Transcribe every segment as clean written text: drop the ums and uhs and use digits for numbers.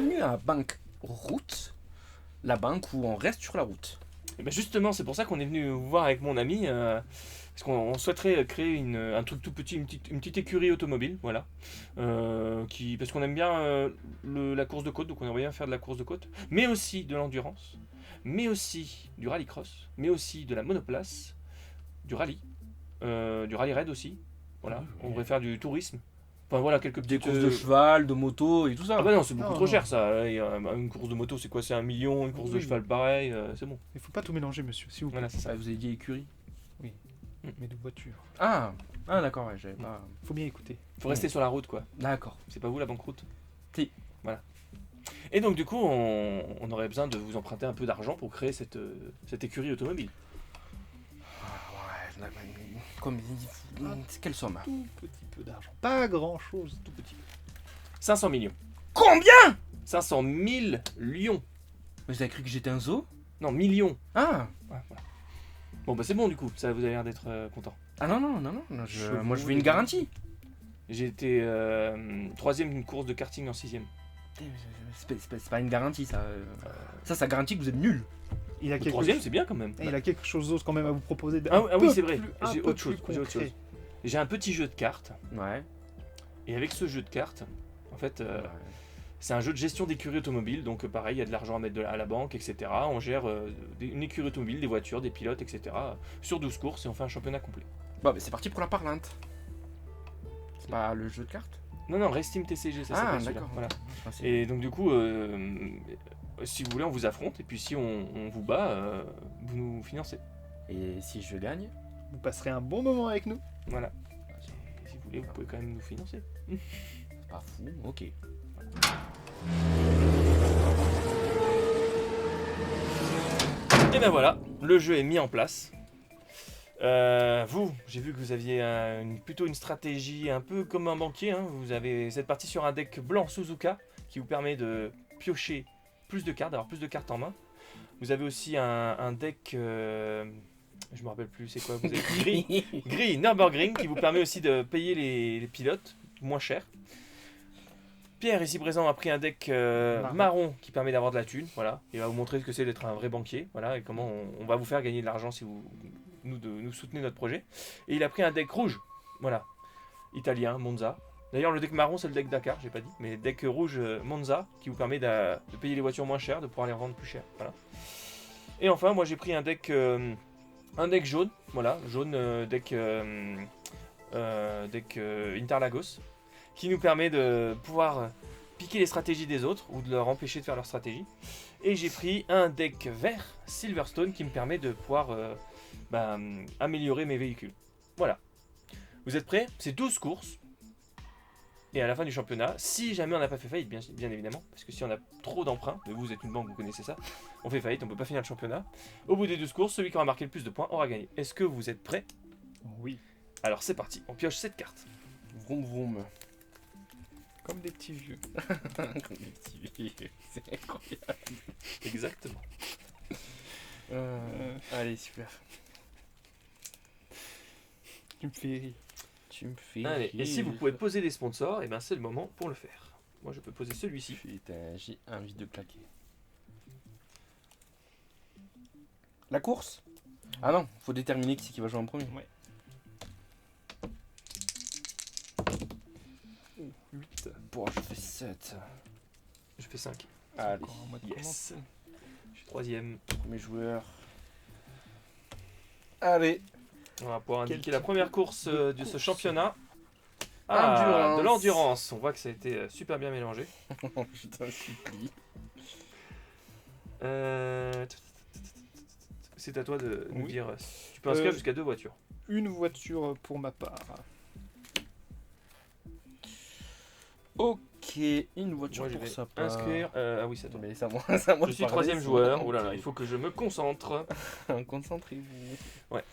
bienvenue à Banque Route, la banque où on reste sur la route. Et ben justement, c'est pour ça qu'on est venu vous voir avec mon ami, parce qu'on souhaiterait créer un truc tout petit, une petite écurie automobile, voilà. Parce qu'on aime bien la course de côte, donc on aimerait bien faire de la course de côte, mais aussi de l'endurance, mais aussi du rallycross, mais aussi de la monoplace, du rallye raid aussi, voilà. On devrait faire du tourisme. Enfin voilà, quelques Des petites... courses de cheval, de moto et tout ça. Ah bah non, c'est beaucoup Non, trop non. cher ça. Une course de moto, c'est quoi? C'est 1 million, une course de Oui. cheval pareil, c'est bon. Il faut pas tout mélanger, monsieur, s'il vous plaît. Voilà, c'est ça. Ah, vous avez dit écurie. Mais de voiture. Ah, d'accord, ouais, j'avais pas. Faut bien écouter. Faut rester sur la route quoi. D'accord. C'est pas vous la banqueroute. Si. Voilà. Et donc du coup, on aurait besoin de vous emprunter un peu d'argent pour créer cette écurie automobile. Ouais, comme quelle somme? Tout petit peu d'argent. Pas grand chose, tout petit. 500 millions. Combien? 500 000 lions. Vous avez cru que j'étais un zoo? Non, millions. Ah. Ouais, voilà. Bon bah c'est bon du coup, ça vous avez l'air d'être content. Ah non, moi je veux une garantie. J'ai été 3ème d'une course de karting en 6ème. C'est pas une garantie ça. Ça garantit que vous êtes nul. Il a Le quelque 3ème chose. c'est bien quand même. Il a quelque chose d'autre quand même à vous proposer. Ah oui c'est vrai, Un j'ai peu autre chose. plus J'ai autre concret. chose. J'ai un petit jeu de cartes. Ouais. Et avec ce jeu de cartes, en fait, c'est un jeu de gestion d'écurie automobile. Donc pareil, il y a de l'argent à mettre à la banque, etc. On gère une écurie automobile, des voitures, des pilotes, etc. Sur 12 courses et on fait un championnat complet. Bon, mais c'est parti pour la parlante. C'est pas le jeu de cartes? Non, Race Team TCG, ça s'appelle celui-là. d'accord. Voilà. Ah, Et donc du coup, si vous voulez, on vous affronte. Et puis si on vous bat, vous nous financez. Et si je gagne? Vous passerez un bon moment avec nous. Voilà. Et si vous voulez, vous pouvez quand même nous financer. C'est pas fou, ok. Et ben voilà, le jeu est mis en place. Vous, j'ai vu que vous aviez plutôt une stratégie un peu comme un banquier. Hein. Vous êtes parti sur un deck blanc Suzuka qui vous permet de piocher plus de cartes, d'avoir plus de cartes en main. Vous avez aussi un deck, je me rappelle plus, c'est quoi? Vous avez gris Nürburgring qui vous permet aussi de payer les pilotes moins cher. Pierre ici présent a pris un deck marron qui permet d'avoir de la thune, voilà. Il va vous montrer ce que c'est d'être un vrai banquier, voilà, et comment on va vous faire gagner de l'argent si vous nous soutenez notre projet. Et il a pris un deck rouge, voilà, italien, Monza. D'ailleurs le deck marron c'est le deck Dakar, j'ai pas dit, mais le deck rouge Monza qui vous permet de payer les voitures moins chères, de pouvoir les revendre plus cher, voilà. Et enfin moi j'ai pris un deck jaune, voilà, jaune deck Interlagos, qui nous permet de pouvoir piquer les stratégies des autres ou de leur empêcher de faire leur stratégie. Et j'ai pris un deck vert Silverstone qui me permet de pouvoir améliorer mes véhicules. Voilà. Vous êtes prêts? C'est 12 courses. Et à la fin du championnat, si jamais on n'a pas fait faillite, bien évidemment, parce que si on a trop d'emprunts, mais vous êtes une banque, vous connaissez ça, on fait faillite, on peut pas finir le championnat. Au bout des 12 courses, celui qui aura marqué le plus de points aura gagné. Est-ce que vous êtes prêts? Oui. Alors c'est parti, on pioche cette carte. Vroom vroom. Comme des petits vieux. Comme des petits vieux, c'est incroyable. Exactement. Allez, super. Tu me fais rire. Tu me fais Allez, rire. et si vous pouvez poser des sponsors, et ben c'est le moment pour le faire. Moi je peux poser celui-ci. Putain, j'ai envie de claquer. La course? Ah non, faut déterminer qui c'est qui va jouer en premier. Ouais. 8. Bon, je fais 7. Je fais 5. Allez, Encore un mois de Yes. commencer. Je suis 3ème. premier joueur. Allez. On va pouvoir Quel indiquer la type première course de ce course championnat. Endurance. De l'endurance. On voit que ça a été super bien mélangé. Je t'en supplie. C'est à toi de nous Oui. dire. Tu peux inscrire Euh, jusqu'à 2 voitures. Une voiture pour ma part. Ok, une voiture Moi je pour vais ça. part. inscrire. Ah oui, c'est à toi. Mais ça, moi, ça, moi Je de suis parler, 3ème c'est joueur. bon. Oh là là, il faut que je me concentre. Concentrez-vous. Ouais.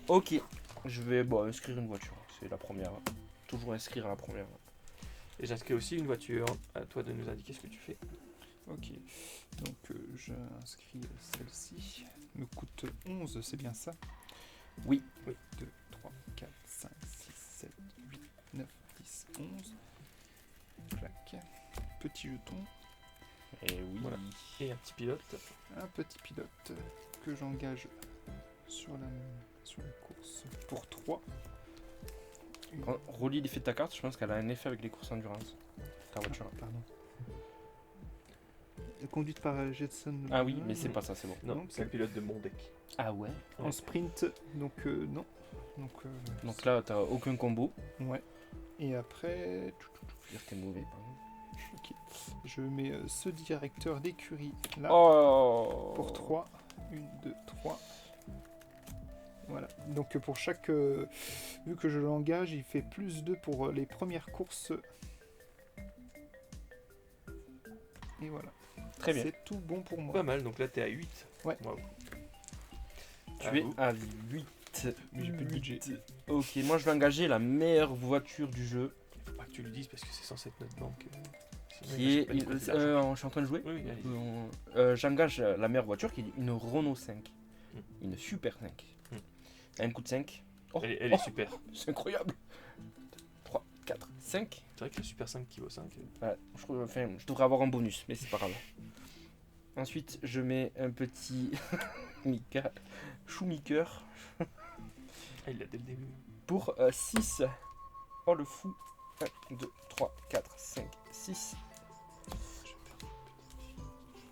Ok, je vais inscrire une voiture. C'est la première. Toujours inscrire à la première. Et j'inscris aussi une voiture. À toi de nous indiquer ce que tu fais. Ok. Donc j'inscris celle-ci. Me coûte 11, c'est bien ça? Oui. 2, 3, 4, 5, 6, 7, 8, 9, 10, 11. Clac. Petit jeton. Et oui. Voilà. Et un petit pilote. Un petit pilote que j'engage sur la course pour 3. Relis l'effet de ta carte, je pense qu'elle a un effet avec les courses endurance. Ta voiture. Pardon. Conduite par Jetson. Ah oui, mais c'est pas ça, c'est bon. Non, Donc, c'est le pilote de mon deck. Ah ouais. En sprint, donc non. Donc là, t'as aucun combo. Ouais. Et après, Je veux dire que t'es mauvais, pardon. je mets ce directeur d'écurie là Oh pour 3. 1, 2, 3. Voilà. Donc pour chaque... vu que je l'engage, il fait plus 2 pour les premières courses. Et voilà. Très bien. C'est tout bon pour moi. Pas mal, donc là t'es à 8. Ouais. Wow. Tu es à 8. Mais j'ai plus de budget. Ok, moi je vais engager la meilleure voiture du jeu. Faut pas que tu le dises parce que c'est censé être notre banque. Sinon, Qui est. imagine pas du côté de l'argent. Je suis en train de jouer. Oui, oui, allez. J'engage la meilleure voiture qui est une Renault 5. Mm. Une Super 5. Mm. Un coup de 5. Oh, Elle est super. c'est incroyable. 3, 4, 5. C'est vrai que le Super 5 qui vaut 5. Ouais, je devrais avoir un bonus, mais c'est pas grave. Ensuite, je mets un petit Shoemaker Ah, il l'a dès le début. pour 6. Oh le fou. 1, 2, 3, 4, 5, 6.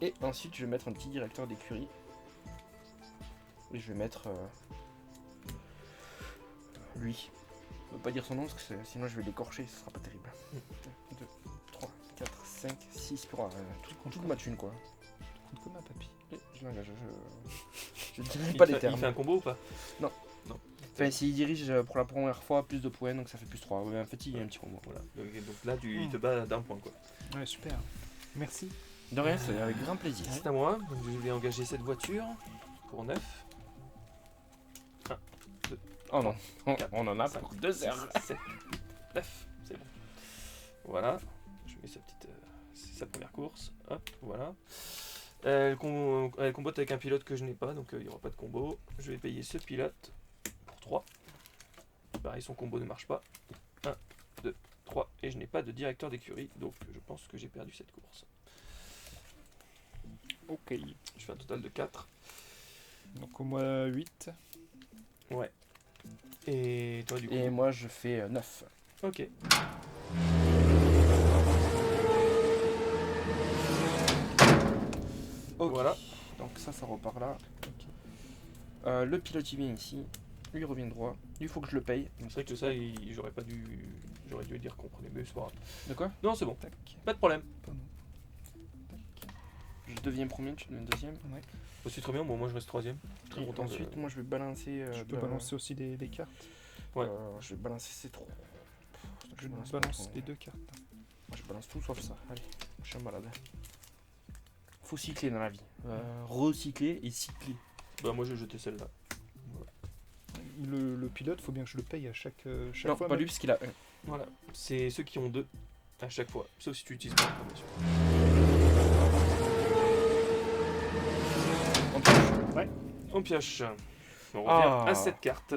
Et ensuite, je vais mettre un petit directeur d'écurie. Et je vais mettre lui. Je ne veux pas dire son nom parce que sinon je vais l'écorcher, ce sera pas terrible. 1, 2, 3, 4, 5, 6 pour toute ma thune quoi. Compte comme un papy. Et je l'engage, je dirai Il pas fait- les termes. Il fait un combo ou pas? Enfin, s'il dirige pour la première fois plus de points, donc ça fait plus 3. Un petit et un petit combo. Voilà. Donc là, il te bat d'un point quoi. Ouais, super. Merci. De rien, c'est avec grand plaisir. C'est à moi, donc je vais engager cette voiture pour 9. Oh non, Quatre, on en a 5, pour 2 heures. 7, 9, c'est bon. Voilà, je mets sa petite, c'est sa première course. Hop, voilà. Elle combote avec un pilote que je n'ai pas, donc il n'y aura pas de combo. Je vais payer ce pilote pour 3. Pareil, son combo ne marche pas. 1, 2, 3, et je n'ai pas de directeur d'écurie, donc je pense que j'ai perdu cette course. Ok. Je fais un total de 4. Donc au moins 8. Ouais. Et toi, du coup? Et moi je fais 9. Ok. Ok. Voilà. Donc ça repart là. Le pilote il vient ici. Lui il revient droit. Lui il faut que je le paye. C'est vrai que ça, j'aurais dû dire qu'on prenait mieux ce soir. De quoi? Non, c'est bon. Tac. Pas de problème. Pardon. Tac. Je deviens premier, tu deviens deuxième. Ouais. C'est très bien, bon, moi je reste troisième. Très Et content. ensuite, moi je vais balancer. Tu peux balancer aussi des cartes. Ouais. Je vais balancer ces 3. Je balance balance pas les 2 cartes. Moi, je balance tout sauf ça. Allez, je suis un malade. Faut cycler dans la vie. Recycler et cycler. Bah, moi j'ai jeté celle-là. Le pilote, faut bien que je le paye à chaque Non, fois. pas lui parce qu'il a 1. Voilà. C'est ceux qui ont 2 à chaque fois. Sauf si tu utilises pas bien sûr. On pioche. On pioche. On revient Ah. à cette carte.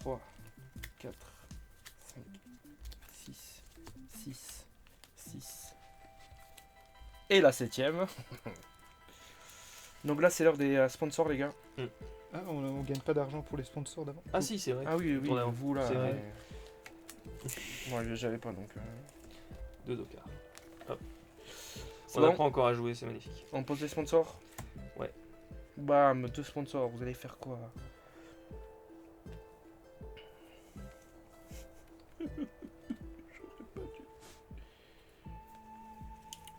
3, 4, 5, 6, 6, 6. Et la 7ème. Donc là, c'est l'heure des sponsors, les gars. Ah, on gagne pas d'argent pour les sponsors d'avant. Ah si, c'est vrai. Ah oui, oui, Tournez avant. vous là. C'est vrai. Moi, j'avais pas donc. 2 dockers. Hop. C'est On bon apprend encore à jouer, c'est magnifique. On pose les sponsors. Ouais. Bam, 2 sponsors, vous allez faire quoi?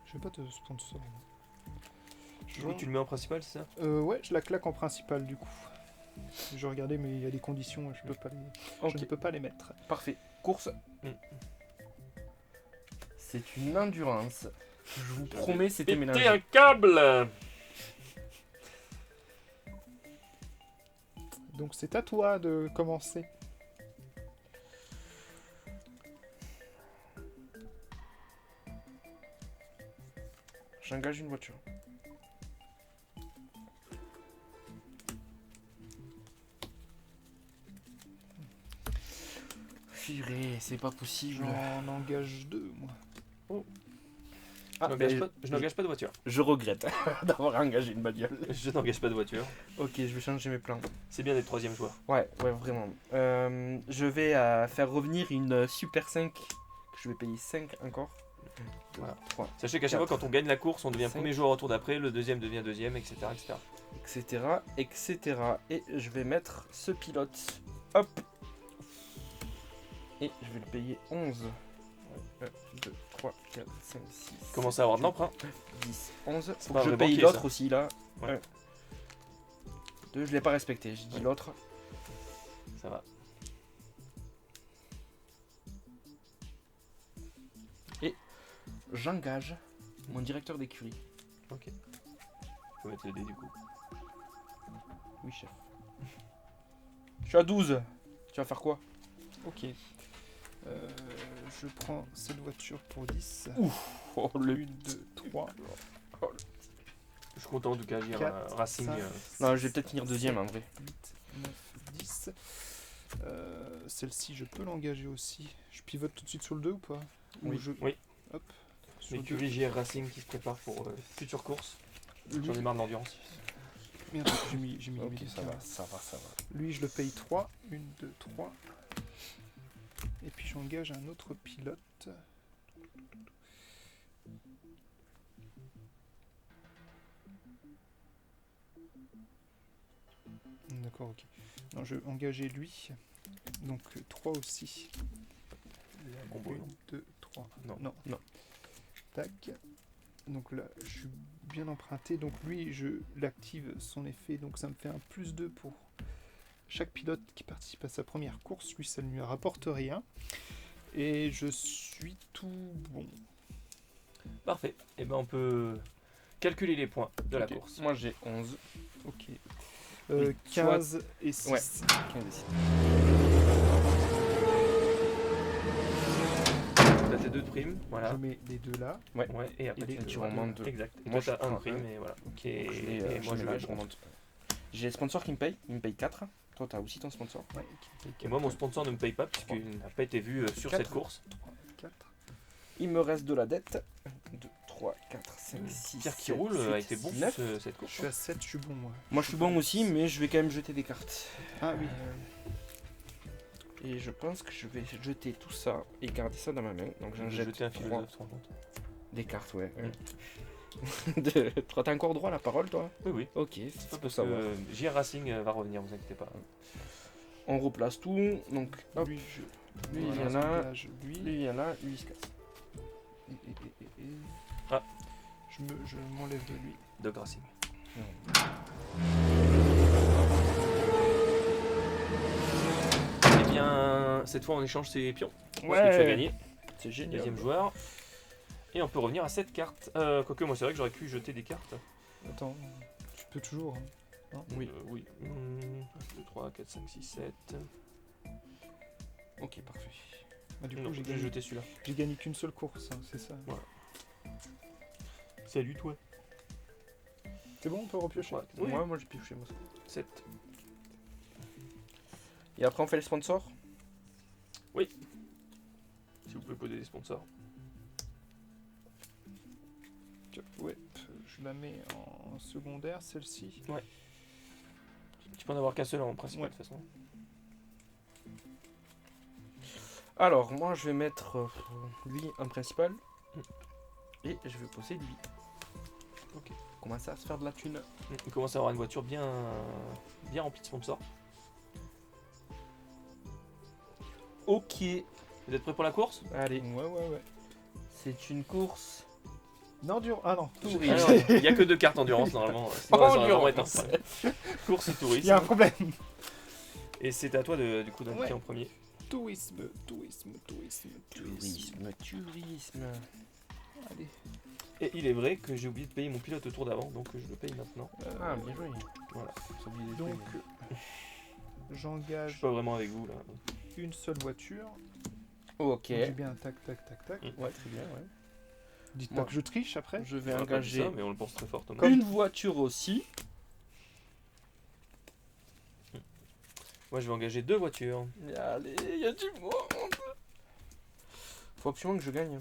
Je vais pas te sponsor. Du coup, tu le mets en principal, c'est ça? Ouais, je la claque en principal du coup. Je regardais, mais il y a des conditions, je peux pas les, Ok, je ne peux pas les mettre. parfait. Course. Mm. C'est une endurance. Je vous promets, c'était Péter mélangé. un câble! Donc c'est à toi de commencer. J'engage une voiture. Purée, c'est pas possible. J'en engage 2 moi. Ah, Je n'engage pas de voiture. je regrette d'avoir engagé une bagnole. Je n'engage pas de voiture. Ok, je vais changer mes plans. C'est bien d'être troisième joueur. Ouais, vraiment. Je vais faire revenir une Super 5 que je vais payer 5 encore. Voilà. 3, Sachez qu'à chaque fois, quand on gagne la course, on devient Cinq. premier joueur au tour d'après, le deuxième devient deuxième, etc. etc. Et je vais mettre ce pilote. Hop. Et je vais le payer 11. 1, 2, 3, 4, 5, 6. Commencez à avoir de l'emprunt. 10, 11. C'est Faut pas que un je vrai paye banquier, l'autre ça. aussi là. Ouais. 2, je l'ai pas respecté. J'ai dit Ouais. l'autre. Ça va. J'engage mon directeur d'écurie. Ok. Faut mettre le dé du coup. Oui, chef. Je suis à 12. Tu vas faire quoi? Ok. Je prends cette voiture pour 10. Oh, 1, 2, 3, Je suis content en tout cas, j'ai 4, Racing. 5, Non, je vais peut-être finir deuxième en vrai. 8, 9, 10. Celle-ci, je peux l'engager aussi. Je pivote tout de suite sur le 2 ou pas? Oui. Ou je... Oui. Hop. Sur le L'écurie JR Racing qui se prépare pour future course. 2. J'en ai marre de l'endurance. Merde, j'ai mis Ok, les ça deux. va, ça va, ça va. Lui, je le paye 3. 1, 2, 3. Et puis j'engage un autre pilote. D'accord, ok. Non, je vais engager lui. Donc 3 aussi. Bon, 1, 2, 3. Non. Non. Tac. Donc là, je suis bien emprunté. Donc lui, je l'active son effet. Donc ça me fait un +2 pour chaque pilote qui participe à sa première course. Lui, ça ne lui rapporte rien. Et je suis tout bon. Parfait. Et ben on peut calculer les points de la Ok. course. Moi j'ai 11. Ok. Oui, 15 et 6. Ouais. 15 et 6. T'as tes 2 de primes, voilà. Je mets les deux là. Ouais, et après Et tu tu remontes deux. Exact. Et Moi, toi je t'as un prends prime un. et voilà. Ok. Et moi je là, vais remonte. J'ai les sponsors qui me payent. Ils me payent 4. Toi, t'as aussi ton sponsor. Ouais, Et moi mon sponsor ne me paye pas puisqu'il n'a pas été vu sur Quatre. cette course. 4. Il me reste de la dette. 1, 2, 3, 4, 5, 6. Pierre qui roule a été bon 9. cette Je course. suis à 7, je suis bon moi. Moi je suis bon aussi, mais je vais quand même jeter des cartes. Ah oui. Et je pense que je vais jeter tout ça et garder ça dans ma main. Donc j'en J'ai jette jeté un 3. philosophe, tu te rends compte. Des cartes, ouais. T'as encore droit à la parole, toi? Oui, oui. Ok, C'est c'est pas pour parce ça. que JR Racing va revenir, vous inquiétez pas. On replace tout. Donc, hop, Lui, lui il voilà, vient là, j'engage lui. lui il vient là, lui il se casse. Et. Ah. Je m'enlève de lui. Dog Racing. Eh bien, cette fois on échange ses pions. Parce que tu as gagné. C'est génial. Deuxième joueur. Et on peut revenir à cette carte. Quoique moi c'est vrai que j'aurais pu jeter des cartes. Attends, tu peux toujours. Hein. Oui. Oui. 1, 2, 3, 4, 5, 6, 7. Ok, parfait. Ah, du coup, Non, j'ai j'ai gagné, jeté celui-là. j'ai gagné qu'une seule course, hein, c'est ça. Salut toi. C'est bon, on peut repiocher. Oui. Moi j'ai pioché moi. 7. Et après on fait les sponsors. Si vous pouvez coder des sponsors. Ouais, je la mets en secondaire, celle-ci. Tu peux en avoir qu'un seul en principe Ouais. de toute façon. Alors, moi je vais mettre lui en principal. Et je vais poser lui. Ok. Commencer à se faire de la thune. Il commence à avoir une voiture bien remplie de sponsors. Ok. Vous êtes prêts pour la course? Allez, Ouais. c'est une course. Non, ah non, Tourisme. Il n'y a que 2 cartes endurance normalement. Sinon, Oh, elles auraient vraiment endurance. été un course et il tourisme. y a un problème. Et c'est à toi du coup d'indiquer Ouais. en premier. Tourisme. Tourisme. Allez. Et il est vrai que j'ai oublié de payer mon pilote au tour d'avant, donc je le paye maintenant. Ah, bien joué. Voilà. J'ai oublié des Donc, trucs. Je j'engage suis pas vraiment avec vous là. une seule voiture. Ok. Donc, j'ai bien tac. Ouais, très bien, ouais. Dites-moi Moi, que je triche après. Je vais On a pas dit engager ça, mais on le pense très fortement. une voiture aussi. Moi je vais engager 2 voitures. Allez, il y a du monde. Faut absolument que je gagne.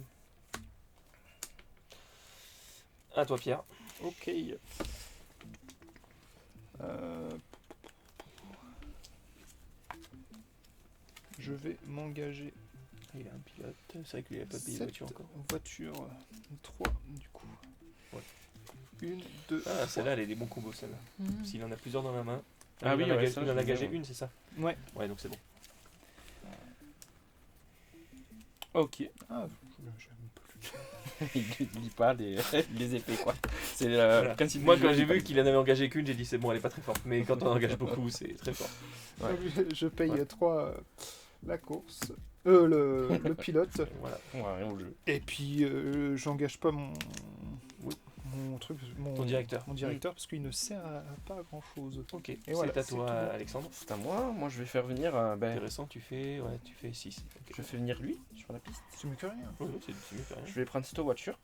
À toi, Pierre. Ok. Je vais m'engager. Il a un pilote. C'est vrai qu'il n'a pas payé de 7 voiture encore. voitures. 3 du coup. Ouais. 1, 2. Ah, celle-là, elle est des bons combos, celle-là. S'il en a plusieurs dans la main. Ah oui, il en a ouais, gagé- ça, il je en a veux gagé bien, une, c'est ça? Ouais. Ouais, donc c'est bon. Ok. Ah, j'aime plus. Il dit pas les épées, quoi. C'est Voilà. quand il Moi, dit quand je j'ai dis pas. vu qu'il en avait engagé qu'une, j'ai dit c'est bon, elle est pas très forte. Mais quand on en engage beaucoup, c'est très fort. Ouais. Donc, je paye Ouais. 3 la course. Le pilote. Voilà. Ouais, rien au jeu. Et puis j'engage pas mon Oui. mon truc, Ton directeur. mon directeur parce qu'il ne sert à pas grand chose. Ok, c'est voilà, à c'est toi, tout bon. Alexandre. C'est à moi. Moi, je vais faire venir. Intéressant, tu fais 6. Je fais venir lui sur la piste. C'est mieux que rien. Oui, c'est mieux que rien. Je vais prendre cette voiture.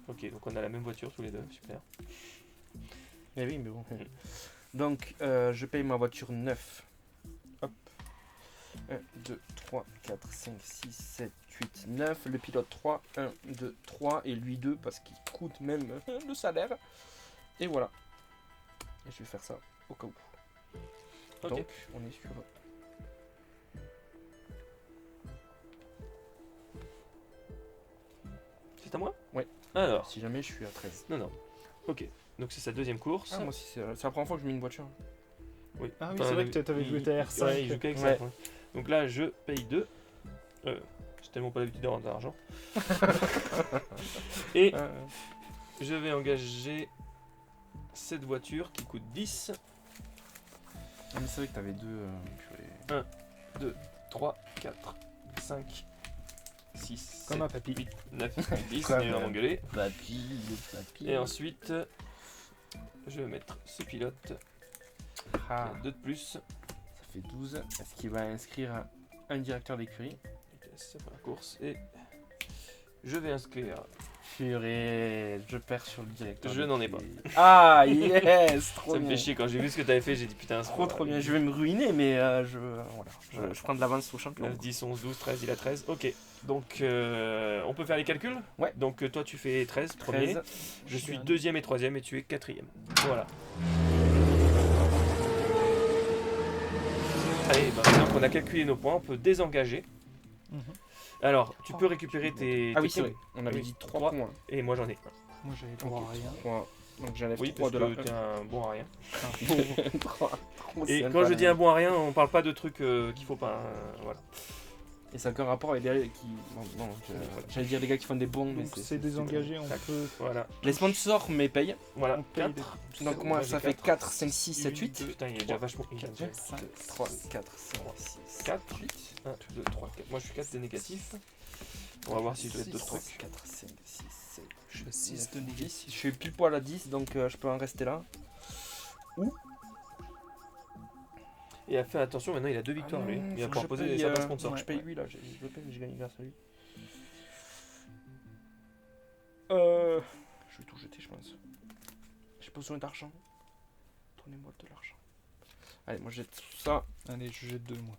Ok, donc on a la même voiture tous les deux, super. Eh oui, mais bon. Donc, je paye ma voiture 9. Hop. 1, 2, 3, 4, 5, 6, 7, 8, 9. Le pilote 3. 1, 2, 3. Et lui 2 parce qu'il coûte même le salaire. Et voilà. Et je vais faire ça au cas où. Ok. Donc, on est sur. C'est à moi? Ouais. Alors, Si jamais je suis à 13. non. Ok, donc c'est sa deuxième course. Ah, moi aussi, c'est la première fois que je mets une voiture. Oui. Ah oui, Enfin, c'est vrai que t'avais joué ta R5. Ouais, il joue qu'avec ça. Ouais. Ouais. Donc là, je paye 2. J'ai tellement pas l'habitude d'avoir de l'argent. Et je vais engager cette voiture qui coûte 10. Ah, mais c'est vrai que t'avais deux. 3, 4, 5, 6, Comme un papy. 8, 9, 10. Comme Et on va un m'engueuler. Papy, le papy. Et ensuite, je vais mettre ce pilote. Ah, 2 de plus. ça fait 12. Est-ce qu'il va inscrire un directeur d'écurie? C'est pour la course. Et je vais inscrire. Purée, je perds sur le directeur. Je n'en ai pas. d'écurie. Ah, yes, trop Ça me bien. fait chier quand j'ai vu ce que t'avais fait, j'ai dit putain, c'est Trop bien. Je vais me ruiner, mais je prends de l'avance au champion. 9, 10, 11, 12, 13, il a 13. Ok. Donc on peut faire les calculs? Ouais. Donc toi tu fais 13, 13. premier. Je suis deuxième et troisième et tu es quatrième. Voilà. Allez, bah, maintenant qu'on a calculé nos points, on peut désengager. Mhm. Alors, tu peux récupérer tes Ah oui, tes c'est points. vrai. On avait Oui, dit 3 trois. points. Et moi j'en ai. Moi j'avais droit à rien. 3. Donc j'enlève Oui, 3 parce de là. que t'es un bon à rien. Un pauvre. 3. Et quand je dis un bon à rien, on parle pas de trucs qu'il faut pas. Voilà. Et c'est encore un rapport avec les gars qui. Non, j'allais dire les gars qui font des bons, mais Donc c'est désengagé, on Tac. peut. Voilà. Les sponsors me payent. Voilà. On paye 4. Donc moi ça fait 4, 5, 6, 7, 8. Putain, il y a déjà vachement. 4, 5, 3, 4, 5, 6, 4, 8, 1, 2, 3, 4. Moi je suis 4 de négatif. On va voir si je vais d'autres trucs. 4, 5, 6, 7, Je suis 6 de 10. négatif. Je suis pile poil à 10, donc je peux en rester là. Et fais attention, maintenant il a 2 victoires Ah lui. non, Il va faut que pouvoir je poser paye, certains sponsors. ouais. Je paye lui là, je le paye, mais je gagne grâce à lui. Je vais tout jeter, je pense. J'ai pas besoin d'argent. Donnez-moi de l'argent. Allez, moi je jette tout ça. Allez, je jette 2 moi.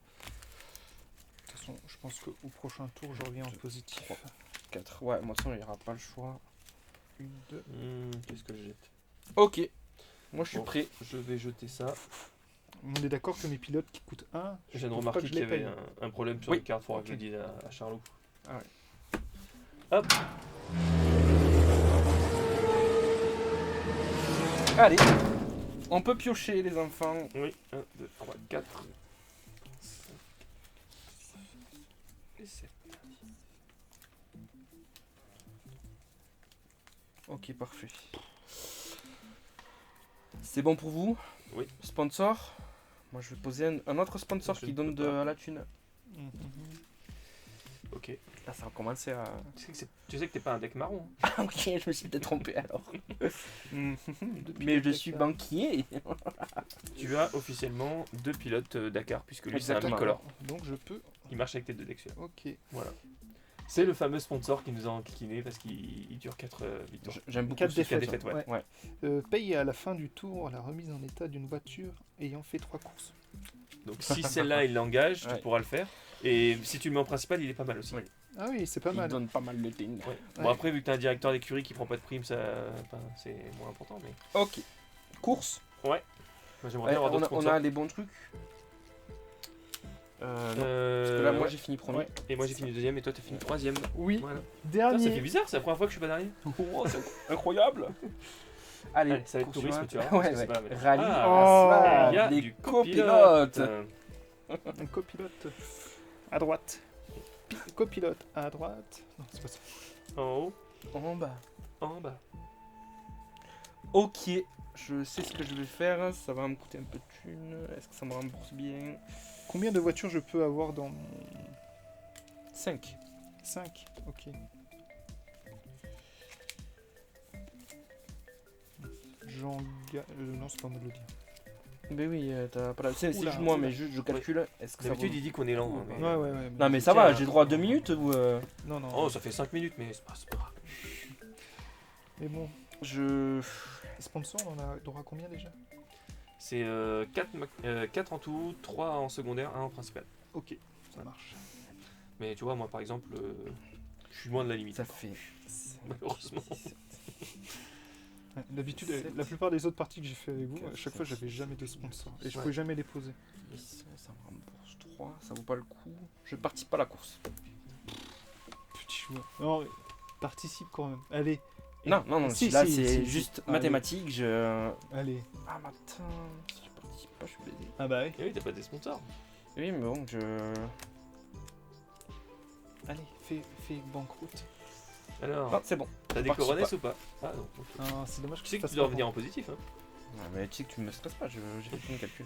De toute façon, je pense qu'au prochain tour, je reviens en positif. 4. Ouais, moi de toute façon, il n'y aura pas le choix. 1, 2. Qu'est-ce que je jette? Ok. Moi je suis Bon. prêt. Je vais jeter ça. On est d'accord que mes pilotes qui coûtent 1, Je viens de trouve pas remarquer que je qu'il y les avait paye. un problème sur Oui. les cartes, il faudra que je Ok. le dise à Charlot. Ah ouais. Hop. Allez. On peut piocher les enfants. Oui, 1, 2, 3, 4, 5, et 7. Ok, parfait. C'est bon pour vous? Oui. Sponsor? Moi je vais poser un autre sponsor Je qui ne donne peux de pas. la thune. Ok. Là ça va commencer à... Tu sais que t'es pas un deck marron. Ah ok, je me suis peut-être trompé alors. Mais pilotes je suis Dakar. banquier. Tu as officiellement 2 pilotes Dakar, puisque lui c'est un Exactement. bicolore. Donc je peux. Il marche avec tes 2 decks celui-là. Ok. Voilà. C'est le fameux sponsor qui nous a enquiquiné parce qu'il dure 4 victoires. J'aime beaucoup 4 ce défaites. défaites, ouais. Ouais. Paye à la fin du tour la remise en état d'une voiture ayant fait 3 courses. Donc si celle-là il l'engage, Ouais. tu pourras le faire. Et si tu le mets en principal, il est pas mal aussi. Oui. Ah oui, c'est pas Il mal. donne pas mal de things. Ouais. Bon, Ouais. après, vu que t'as un directeur d'écurie qui prend pas de prime, ça, enfin, c'est moins important. Mais Ok. Course. moi, j'aimerais Ouais, bien avoir d'autres on sponsors. a les bons trucs. Non. Parce que là, moi, ouais. j'ai fini premier. Ouais. Et moi j'ai fini deuxième et toi t'as fini troisième. Oui, Voilà. Putain, ça fait dernier. bizarre, c'est la première fois que je suis pas dernier. Oh, c'est incroyable. Allez, Allez, ça va être course tourisme, suivante. tu vois. Ouais, c'est ouais. pas la même. Rallye. Ah, il y a les du copilotes. Un copilote à droite. Copilote à droite. Non, c'est pas ça. En haut, En bas. en bas. Ok, je sais ce que je vais faire. Ça va me coûter un peu de thunes. Est-ce que ça me rembourse bien? Combien de voitures je peux avoir dans mon 5. 5? Ok. Non, c'est pas mal de le dire. Mais oui, t'as pas la. C'est Oula, juste moi, oula. mais je calcule. Est-ce que ça D'habitude vaut- il dit qu'on est lent. hein, mais- Ouais. Non, mais ça Tiens, va, j'ai droit à 2 minutes ou. Non, non. Oh, ça fait 5 minutes, mais c'est pas grave. Mais bon, Je. les sponsors, on en a droit à combien déjà? C'est 4 en tout, 3 en secondaire, 1 en principal. Ok, ça marche. Mais tu vois, moi par exemple, je suis loin de la limite. Ça fait. Malheureusement. Ouais, d'habitude, Sept. la plupart des autres parties que j'ai fait avec vous, à Quatre, chaque fois, cinq, j'avais jamais de sponsors. Et je Ouais. pouvais jamais les poser. Ça me rembourse 3, ça vaut pas le coup. Je participe pas à la course. Petit joueur. Non, mais participe quand même. Allez. Et- Non, Si, là si, c'est si, juste si. mathématique. Je. Allez. Ah, mais attends, si je participe pas, je suis baisé. Ah bah oui. Et oui, t'as pas des sponsors. Oui, mais bon, je. Allez, fais banqueroute. Alors, Ah, c'est bon. t'as des participe coronets ou pas? Ah non. ok. Ah, c'est dommage Tu sais que fasses tu dois pas revenir en positif. Hein. Ouais, mais tu sais que tu me stresses pas, j'ai fait tout mon calcul.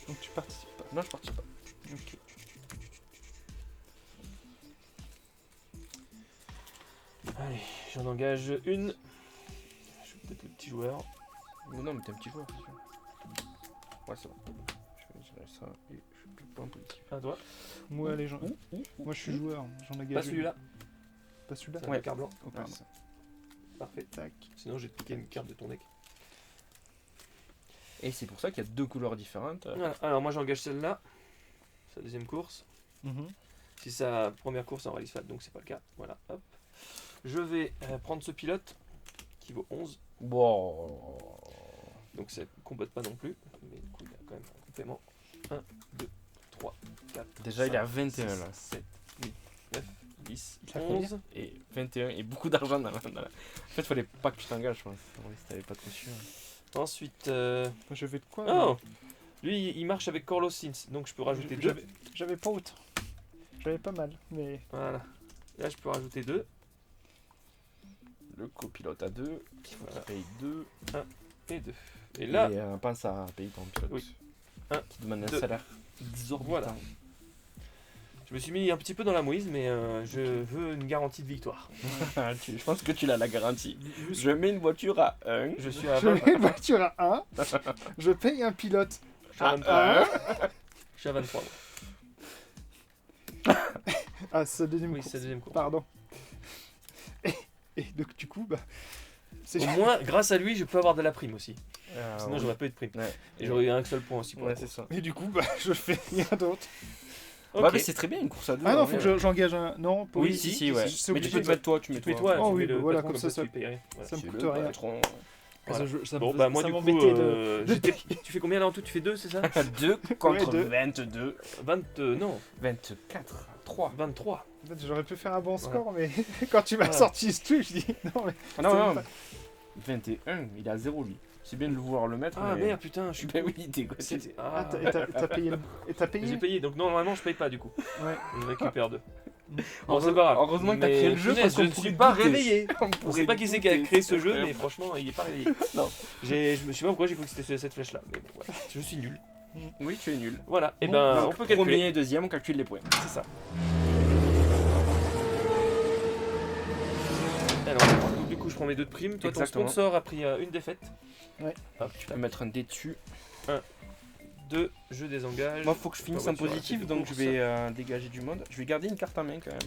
Donc tu participes pas. Non, je participe pas. Ok. Allez, j'en engage une. Je suis peut-être le petit joueur. Ou non, mais t'es un petit joueur, c'est sûr. Ouais, c'est bon. Je vais gérer ça et je suis plus point positif. À toi. Moi, allez, moi je suis joueur. J'en ai Pas gagné. celui-là. Pas celui-là. C'est un Ouais. carte blanc. Oh, pardon. Ouais, Parfait. Tac. Sinon, j'ai piqué une carte de ton deck. et c'est pour ça qu'il y a 2 couleurs différentes. Voilà. Alors, moi, j'engage celle-là. Sa deuxième course. Mhm. Si sa première course est en rallye fat, donc c'est pas le cas. Voilà, hop. Je vais prendre ce pilote qui vaut 11. Bon. Donc ça combatte pas non plus. Mais du coup, il y a quand même un complément. 1, 2, 3, 4. Déjà, il est à 21 là. 7, 8, 9, 10, Il a combien 11. Et 21 et beaucoup d'argent dans la. En fait, fallait pas que tu t'engages, je pense. Oui, si t'avais pas trop sûr. Ensuite. Moi, je vais de quoi Oh lui, il marche avec Corlos Sins, donc je peux rajouter 2. J'avais pas autant. J'avais pas mal, mais. Voilà. Là, je peux rajouter 2. Le copilote à 2, qui faut qu'il Voilà. paye 2. Et 2. Et là, Et pense à payer ton pilote. Oui. Qui demande un Deux. salaire exorbitant. Voilà. je me suis mis un petit peu dans la mouise, mais je veux une garantie de victoire. Je pense que tu l'as la garantie. Je mets une voiture à 1. Je suis à Je 20. mets une voiture à 1. Je paye un pilote. Je suis à 23. Ah, Je suis à 23. moi. Ah, c'est la deuxième Oui, course. c'est la deuxième course. Pardon. Et donc, du coup, bah. C'est Au moins, grâce à lui, je peux avoir de la prime aussi. Ah, Sinon, j'aurais pas eu de prime. Ouais, Et j'aurais eu un seul point aussi pour ouais la c'est course. ça. Et du coup, bah, je fais rien d'autre. Ok. Ouais, mais c'est très bien une course à 2. Ah non, faut que j'engage un. Non, pas Oui, obligé. si, ouais. c'est Mais tu obligé. peux te mettre toi, tu Tu mets te mets toi. toi, Oh tu oui, mets le voilà, patron, comme ça, tu payerais. Voilà. Ça me C'est coûte le rien. patron. Parce que ça Bon, me- bah moi ça du coup, m'embêtait de- tu fais combien là en tout? Tu fais 2, c'est ça? 2 contre deux. 22. 20, non, 24. 3. 23. En fait, j'aurais pu faire un bon Voilà. score, mais quand tu m'as Voilà. sorti ce truc, je dis non, mais. Ah non, c'est non. pas- 21, il est à 0 lui. C'est bien de le vouloir le mettre. Ah mais... merde, putain, je suis Ben oui, t'es quoi C'était- Ah, Ah, t'as payé. Et t'as j'ai payé payé, donc non, normalement je paye pas du coup. Ouais. Je récupère 2. Bon, Heureusement- c'est pas grave. heureusement que t'as Mais créé le jeu, punaise, parce qu'on je ne pourrait suis pas douter. réveillé. On On sait pas qui c'est qui a créé ce jeu, mais mais franchement, il est pas réveillé. Non. Je me sais pas pourquoi j'ai cru que c'était cette flèche là. Mais bon, voilà. Je suis nul. Oui, tu es nul. Voilà, et Bon, ben Donc, on peut calculer. Premier et deuxième, on calcule les points. C'est ça. Alors, donc, du coup, je prends mes 2 de prime. Toi, Exactement. ton sponsor a pris une défaite. Ouais. Hop, Tu peux mettre un dé dessus. 2, je désengage. Moi, faut que je finisse Bah, en tu vas positif, arrêter de donc je course. vais dégager du monde. Je vais garder une carte en main quand même.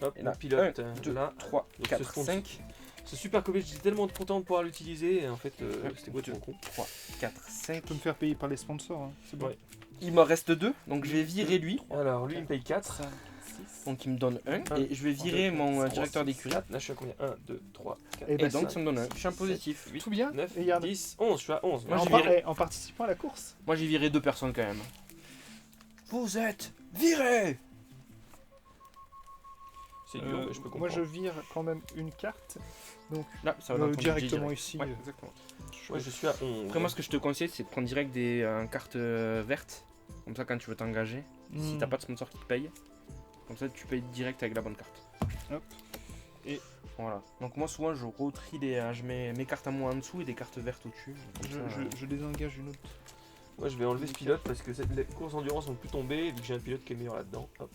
Hop, Et mon là, pilote 1, 2, là. 3, Donc, 4, ce 5. Ce super copier, j'étais tellement content de pouvoir l'utiliser. Et en fait, c'était complètement con. 3, 4, 5. Tu peux me faire payer par les sponsors, hein. C'est bon. Ouais. il m'en reste 2, donc je vais virer lui. Alors, lui, il me paye 4. 5, 6. Donc il me donne 1. Un, Et je vais virer deux, mon trois, directeur six, d'écurie. sept. Là, je suis à combien 1, 2, 3, 4, Et Et bah, donc cinq, ça me donne 1. Je suis en sept, positif. 8, tout bien. 9, Et regarde. 10, 11. Je suis à 11. Moi, en, j'ai par- viré. en participant à la course. Moi j'ai viré 2 personnes quand même. Vous êtes virés. C'est dur, mais je peux comprendre. Moi, je vire quand même une carte. Donc, Là, ça va dans ton budget directement direct. ici. Ouais, exactement. Ouais, je suis à 11. Après moi ce que je te conseille c'est de prendre direct des cartes vertes. Comme ça quand tu veux t'engager, si t'as pas de sponsor qui te paye, comme ça tu payes direct avec la bonne carte. Hop. Et voilà. Donc moi souvent je retrie je mets mes cartes à moi en dessous et des cartes vertes au-dessus. Comme ça, Je désengage une autre. Moi, je vais enlever ce pilote parce que les courses endurance sont plus tombées. Vu que j'ai un pilote qui est meilleur là-dedans. Hop.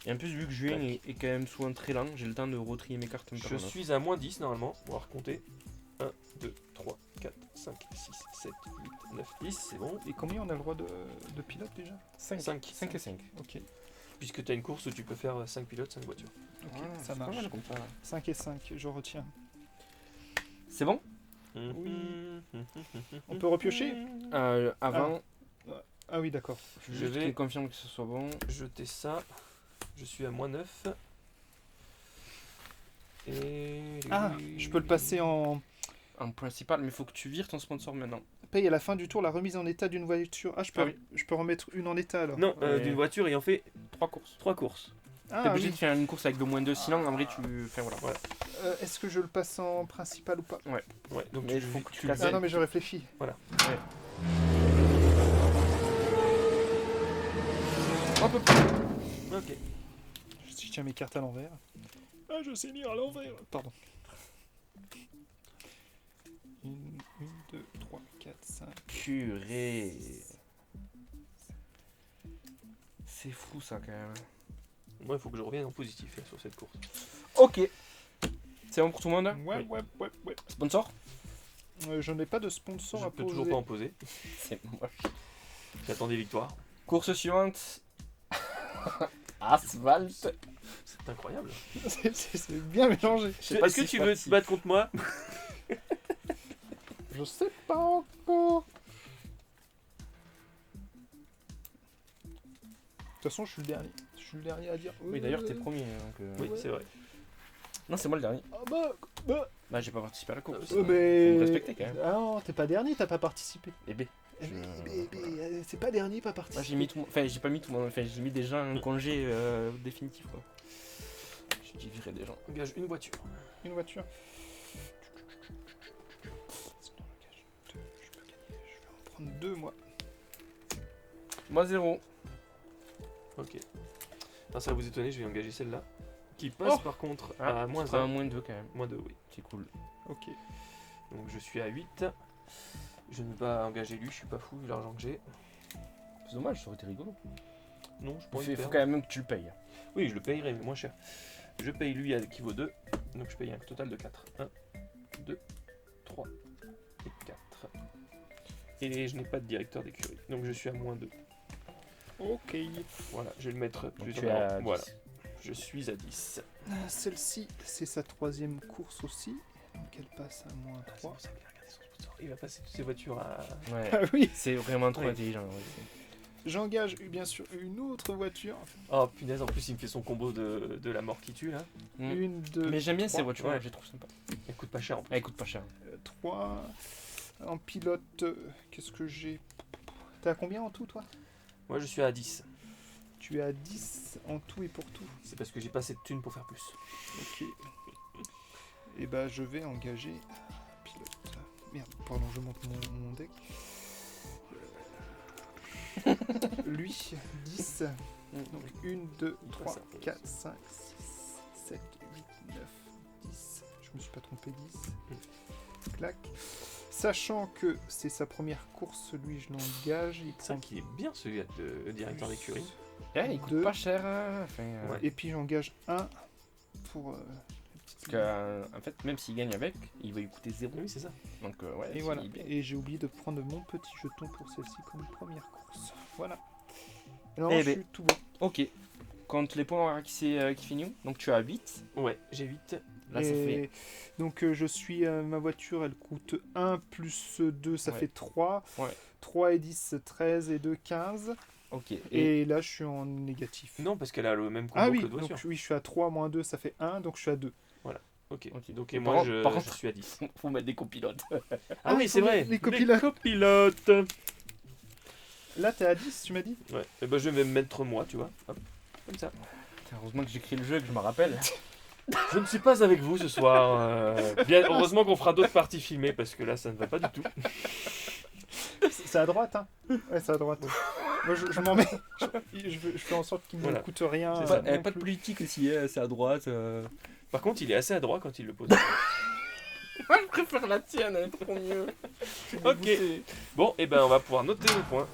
Et en plus vu que Juin est quand même souvent très lent, j'ai le temps de retrier mes cartes en Je permanence. suis à moins 10 normalement. On va recompter. 1, 2, 3, 4, 5, 6, 7, 8, 9, 10. C'est bon. Et combien on a le droit de pilote déjà 5. 5. 5 et 5. Ok. Puisque tu as une course où tu peux faire 5 pilotes, 5 voitures. Ok, Voilà, ça c'est pas marche. mal comme ça. 5 et 5, je retiens. C'est bon. On peut repiocher Avant, Ah oui, d'accord. je Je vais vais- confirmer que ce soit bon. Jeter ça. Je suis à moins 9. Et... Ah, je peux le passer en... En principal, mais il faut que tu vires ton sponsor maintenant. Paye à la fin du tour la remise en état d'une voiture. Ah, Ah oui. je peux remettre une en état alors. Non, Ouais. d'une voiture ayant fait 3 courses. 3 courses. T'es Ah, obligé oui. de faire une course avec le moins 2, sinon en vrai tu. Enfin voilà. Est-ce que je le passe en principal ou pas? Ouais, donc Mais il faut que tu le Ah fasses. non, mais je réfléchis. Un peu plus. Ok. Je tiens mes cartes à l'envers. Ah, je sais lire à l'envers. Pardon. 1, 2, 3, 4, 5. Purée. C'est fou ça quand même. Moi, il faut que je revienne en positif là, sur cette course. Ok. C'est bon pour tout le monde? Ouais. Sponsor? Je n'ai pas de sponsor Je à peux poser. toujours pas en poser. C'est moi. J'attends des victoires. Course suivante. Asphalt. C'est incroyable. C'est bien mélangé. Je sais pas Est-ce que si tu je veux te participe. battre contre moi? Je sais pas encore. De toute façon, je suis le dernier. Je suis le dernier à dire. Oui, d'ailleurs, t'es premier. Donc, Oui, Ouais. c'est vrai. Non, c'est moi le dernier. Ah bah. Bah, j'ai pas participé à la course. Mais. Faut me respecter, quand même. Ah non, t'es pas dernier, t'as pas participé. Et B. C'est pas dernier, pas Moi, participé. j'ai mis tout. Enfin, j'ai pas mis tout le monde. Enfin, j'ai mis des gens en congé définitif, quoi. J'ai viré des gens. Engage une voiture. Une voiture. Je peux gagner. Je vais en prendre 2 moi. Moi, 0. Ok. Non, ça va vous étonner, je vais engager celle-là. Qui passe Oh par contre Ah, à moins moins 1. moins 2 quand même. Moins 2, oui. C'est cool. Ok. Donc je suis à 8. Je ne vais pas engager lui, je suis pas fou vu l'argent que j'ai. C'est dommage, ça aurait été rigolo. Non, je Il pourrais faut le faire. quand même que tu le payes. Oui, je le payerai, mais moins cher. Je paye lui qui vaut 2. Donc je paye un total de 4. 1, 2, 3 et 4. Et je n'ai pas de directeur d'écurie. Donc je suis à moins 2. Ok. Voilà, je vais le mettre plus tu es à en- Voilà, 10. je suis à 10. Celle-ci, c'est sa 3e course aussi. Donc elle passe à moins C'est 3. pour ça qu'il a regardé son sponsor. Il va passer toutes ses voitures à. Ouais. Ah oui. C'est vraiment trop Oui. intelligent. ouais. J'engage bien sûr une autre voiture. Oh punaise, en plus il me fait son combo de la mort qui tue là. Mm. Une, deux, Mais j'aime bien ces trois. voitures, Ouais. je les trouve sympas. Elle coûte pas cher en plus. Elle coûte pas cher. 3. En pilote, qu'est-ce que j'ai? T'es à combien en tout, toi? Moi je suis à 10. Tu es à 10 en tout et pour tout. C'est parce que j'ai pas assez de thunes pour faire plus. Ok. Et bah, je vais engager un pilote. Merde, pardon, je monte mon deck. Lui, 10. Donc 1, 2, 3, 4, 5, 6, 7, 8, 9, 10. Je me suis pas trompé, 10. Clac. Sachant que c'est sa première course, lui je l'engage. Il C'est vrai prend qu'il est bien celui-là de directeur plus. d'écurie. Ouais, il coûte Deux. pas cher. Enfin, Ouais. Et puis j'engage un pour. Parce que, en fait, même s'il gagne avec, il va lui coûter 0. Oui, c'est ça. Donc, ouais, Et c'est voilà. bien. Et j'ai oublié de prendre mon petit jeton pour celle-ci comme première course. Voilà. Alors Eh je ben. suis tout bon. Ok. Compte les points, on va voir qui finit où. Donc, tu as 8. Ouais, j'ai 8. Là, ça fait. Et donc je suis ma voiture, elle coûte 1 plus 2, ça Ouais. fait 3. Ouais. 3 et 10, 13 et 2, 15. Ok. Et là, je suis en négatif. Non, parce qu'elle a le même combo Ah que oui, le donc voiture. oui, je suis à 3 moins 2, ça fait 1, donc je suis à 2. Ok. Ok. Donc, Et et par moi, contre- par contre- je suis à 10. Faut mettre des copilotes. Ah oui, il c'est faut vrai. mettre les copilotes. copilotes. Là, t'es à 10, tu m'as dit? Ouais. Et ben, je vais me mettre moi, tu vois. Hop. Comme ça. Heureusement que j'écris le jeu et que je me rappelle. Je ne suis pas avec vous ce soir. Bien, heureusement qu'on fera d'autres parties filmées parce que là, ça ne va pas du tout. C'est à droite, hein? Ouais, c'est à droite. Moi, je m'en mets. Je fais en sorte qu'il ne Voilà. me coûte rien. C'est Pas, ça. non pas de plus. politique aussi, hein, c'est à droite. Par contre, il est assez adroit quand il le pose. Je préfère la tienne, elle est trop mieux. Ok. Bon, et ben, on va pouvoir noter le point.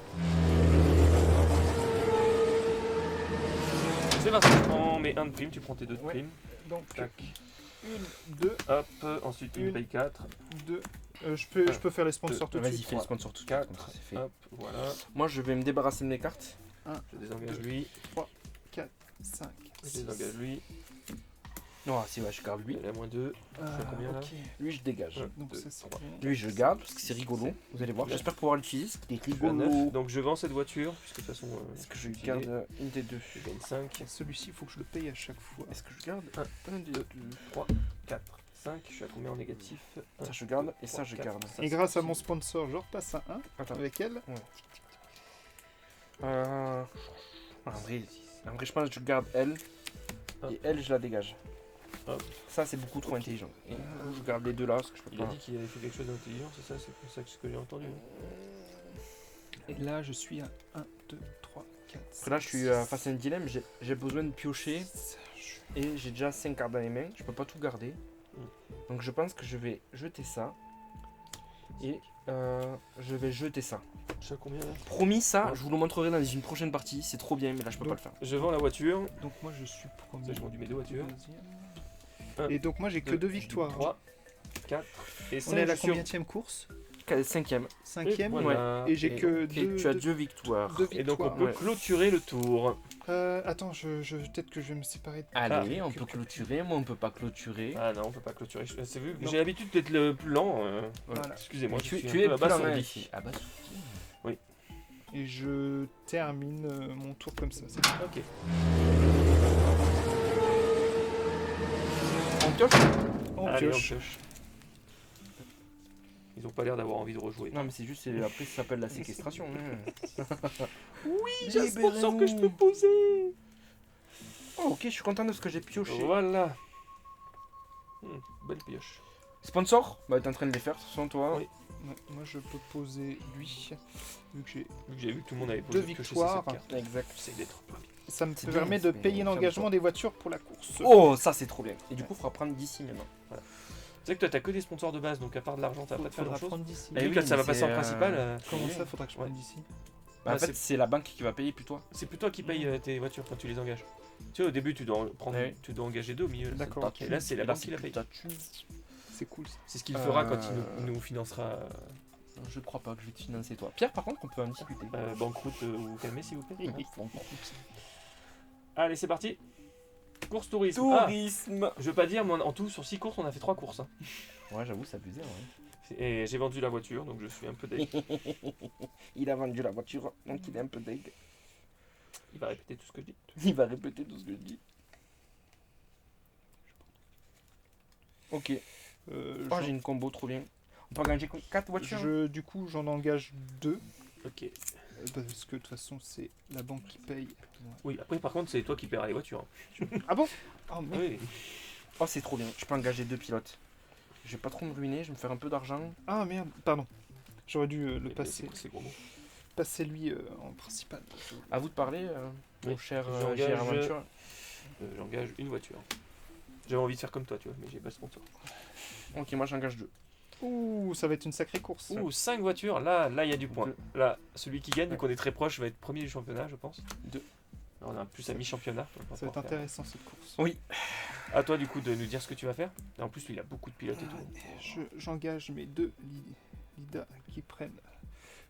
C'est parti. Je prends mes 1 de prime, tu prends tes 2 de Ouais. prime. Donc, Tac. 1, 2, Hop. Ensuite, il me Une. paye 4. 2. Je peux faire les sponsors tout de Vas-y, suite. fais le sponsor tout de suite, 4. comme ça c'est fait. Hop. Voilà. Moi je vais me débarrasser de mes cartes. Je désengage lui. 5. Je désengage lui. Non, si, ouais, je garde lui. Il a moins 2. combien, là ok. Lui, je dégage. Ouais. Donc, Deux, ça, c'est trois. bien. Lui, je garde parce que c'est rigolo. Vous allez voir. Ouais. J'espère pouvoir l'utiliser. C'est Je suis à 9. rigolo. Donc, je vends cette voiture. Puisque de toute façon. Est-ce que je l'ai garde utilisée. une des deux? Je gagne 5. Celui-ci, il faut que je le paye à chaque fois. Est-ce que je garde un des 2, deux? 3, 4, 5. Je suis à combien en négatif? Ça, je garde et ça, je garde. Et grâce à mon sponsor, je repasse à 1 Attends. avec elle. En vrai, je pense que je garde elle. Hop. Et elle, je la dégage. Hop. Ça, c'est beaucoup trop intelligent. Et du coup, je garde les deux là parce que je peux Il a pas. dit qu'il avait fait quelque chose d'intelligent, c'est ça? C'est pour ça que ce que j'ai entendu. Et là, je suis à 1, 2, 3, 4. Parce que là, je suis face à un dilemme. J'ai besoin de piocher et j'ai déjà 5 cartes dans les mains. Je peux pas tout garder. Donc, je pense que je vais jeter ça. Et je vais jeter ça. Je sais à combien là? Promis, ça, Ouais. je vous le montrerai dans une prochaine partie. C'est trop bien, mais là, je peux Donc, pas le faire. Je vends la voiture. Donc, moi, je suis premier. Ça, je vends mes 2 voitures. Deuxième. Un, Et donc, moi, j'ai que 2 victoires. 3, 4 et 5. On est à la combienième course? 5ème. 5ème. Voilà. Et j'ai que Et 2 tu as 2 victoires. Et donc on peut Ouais. clôturer le tour. Attends, peut-être que je vais me séparer de... Allez, on peut clôturer. Moi, on peut pas clôturer. Ah non, on peut pas clôturer. C'est vu, Non. j'ai l'habitude d'être le plus lent. Voilà. Excusez-moi, je tu suis tu es un peu plus abasourdi. ici. Abasourdi. Et je termine mon tour comme ça. c'est bon. Ok. On pioche? On Allez, pioche. on pioche. Ils ont pas l'air d'avoir envie de rejouer. Non, mais c'est juste, après, ça s'appelle la séquestration. hein. Oui, j'ai un sponsor que je peux poser. Oh, ok, je suis content de ce que j'ai pioché. Voilà. Belle pioche. Sponsor? Bah, t'es en train de les faire, de toute façon, toi. Oui. Ouais, moi, je peux poser lui, vu que j'ai... Vu que j'ai vu que tout le monde avait posé 2 pioché ses victoires. 7 cartes. Exact. J'essaie d'être. Ça me C'est permet bien, de c'est payer bien, l'engagement ferme-toi. des voitures pour la course. Oh, ça, c'est trop bien. Et du coup, il faudra prendre d'ici maintenant. Tu sais que toi t'as que des sponsors de base, donc à part de l'argent, ça va pas te faire Faudra grand chose. prendre d'ici. Eh Vu oui, que ça va mais passer en c'est, principal. Comment oui. ça, faudra que je Ouais. prenne d'ici? Bah, en Ah, fait, c'est- c'est la banque qui va payer, plus toi. C'est plutôt toi qui paye tes voitures quand tu les engages. Tu sais, au début, tu dois prendre, Ouais. tu dois engager 2 au milieu. là, D'accord. c'est- Et là, c'est la Et là, banque qui la plus paye. ta thune. C'est cool ça. C'est ce qu'il fera quand il Euh, nous financera Je crois pas que je vais te financer, toi. Pierre, par contre, on peut en discuter. banqueroute ou calmer, s'il vous plaît. Allez, c'est parti. Course tourisme. Tourisme. Je veux pas dire, mais en tout, sur 6 courses, on a fait 3 courses. hein. Ouais, j'avoue, c'est abusé. Ouais. Et j'ai vendu la voiture, donc je suis un peu deg. Il a vendu la voiture, donc il est un peu deg. Il va répéter tout ce que je dis. Il va répéter tout ce que je dis. Ok. Oh, j'ai une combo trop bien. On peut engager 4 voitures? Du coup, j'en engage 2. Ok. Parce que de toute façon, c'est la banque qui paye. Oui, après, par contre, c'est toi qui paieras les voitures. hein. Ah bon? Oh Ah merde. oui. Oh, c'est trop bien. Je peux engager 2 pilotes. Je vais pas trop me ruiner, je vais me faire un peu d'argent. Ah merde, pardon. J'aurais dû le Mais passer. C'est gros mot. Passer lui en principal. À vous de parler, mon Oui. cher J'engage- JR Aventure. J'engage une voiture. J'avais envie de faire comme toi, tu vois, mais j'ai pas le sponsor. Ok, moi j'engage 2. Ouh, ça va être une sacrée course. Ouh, 5 voitures, là il y a du point. Deux. Là, celui qui gagne, vu Ouais. qu'on est très proche, va être premier du championnat, je pense. 2. Là, on a plus à mi-championnat. on va Ça va être pouvoir faire. intéressant cette course. Oui. À toi, du coup, de nous dire ce que tu vas faire. Et en plus, lui, il a beaucoup de pilotes et tout. J'engage mes 2 Lida qui prennent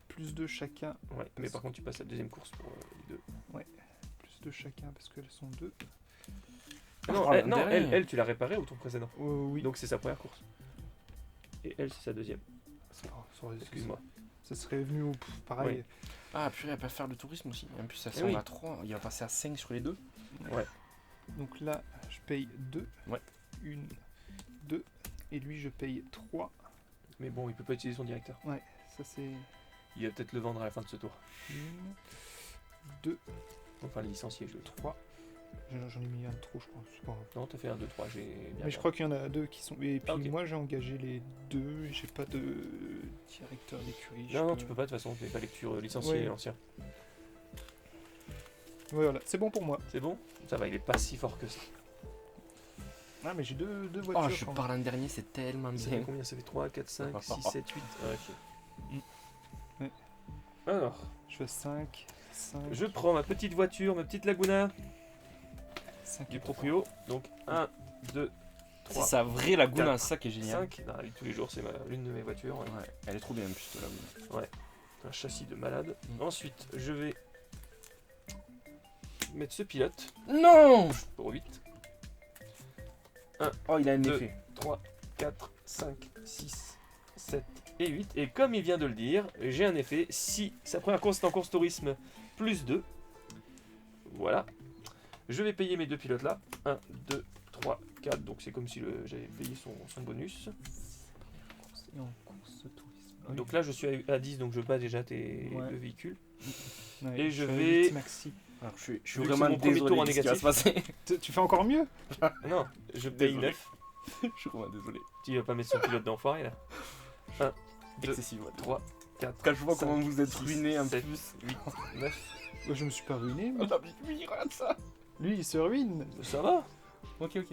plus 2 chacun. Ouais, mais par contre, tu passes la deuxième course pour les deux. Plus 2 chacun parce qu'elles sont 2. Ah non, Oh, elle, non, dernier. elle, tu l'as réparée au tour précédent. Oui. Donc c'est sa première course. Et elle, c'est sa deuxième. Ça aurait- Excuse-moi. Ça serait venu pareil. Oui. Ah, purée, elle peut faire le tourisme aussi. En plus, ça Eh sont oui. à 3. Il va passer à 5 sur les deux. Donc là, je paye 2. Ouais. 1, 2. Et lui, je paye 3. Mais bon, il peut pas utiliser son directeur. Ça, c'est Il va peut-être le vendre à la fin de ce tour. 1, 2, Enfin, les licenciés, je veux 3. J'en ai mis un de trop, je crois. C'est pas grave. Non, t'as fait 1, 2, 3, j'ai bien. Mais je crois qu'il y en a 2 qui sont. Et puis Ah, ok. moi, j'ai engagé les 2. J'ai pas de directeur d'écurie. Non, tu peux pas, de toute façon, t'es pas lecture licencié, Ouais. l'ancien. Voilà, c'est bon pour moi. C'est bon? Ça va, il est pas si fort que ça. Ah, mais j'ai deux voitures. Oh, je quand pars l'an dernier, c'est tellement Ça fait bien. combien? Ça fait 3, 4, 5, 6, 7, 8. Ah, ok. Ouais. Alors, Je fais 5, 5. je prends ma petite voiture, ma petite Laguna 5 du proprio. Donc 1, 2, C'est 3, sa vraie Laguna, 4, c'est ça qui est génial. 5. Non, tous les jours, c'est l'une de mes voitures. Ouais, elle est trop bien en plus, cette Laguna. Un châssis de malade. Mm. Ensuite, je vais mettre ce pilote Non! pour 8. Oh, il a un Deux. effet. 3, 4, 5, 6, 7 et 8. Et comme il vient de le dire, j'ai un effet. Si sa première course est en course tourisme, plus 2. Voilà. Je vais payer mes 2 pilotes là. 1, 2, 3, 4. Donc c'est comme si j'avais payé son bonus. Et en course tourisme. Donc là je suis à 10, donc je bats déjà tes Ouais. 2 véhicules. Ouais, et je fais vais- 8 maxi. Alors, je suis Vu que c'est vraiment mon premier désolé tour en de ce qui va se passer. Tu fais encore mieux? Non, je paye Désolé. 9. Je suis vraiment désolé. Tu vas pas mettre son pilote d'enfoiré là. 1, 2, Excessif. Ouais. 3, 4. Quand je vois 5, comment vous êtes 6, ruiné en 7, plus. 8, 9. Moi, je me suis pas ruiné. Oh, Mais... non, mais lui, regarde ça. Lui, il se ruine. Ça va. Ok, ok.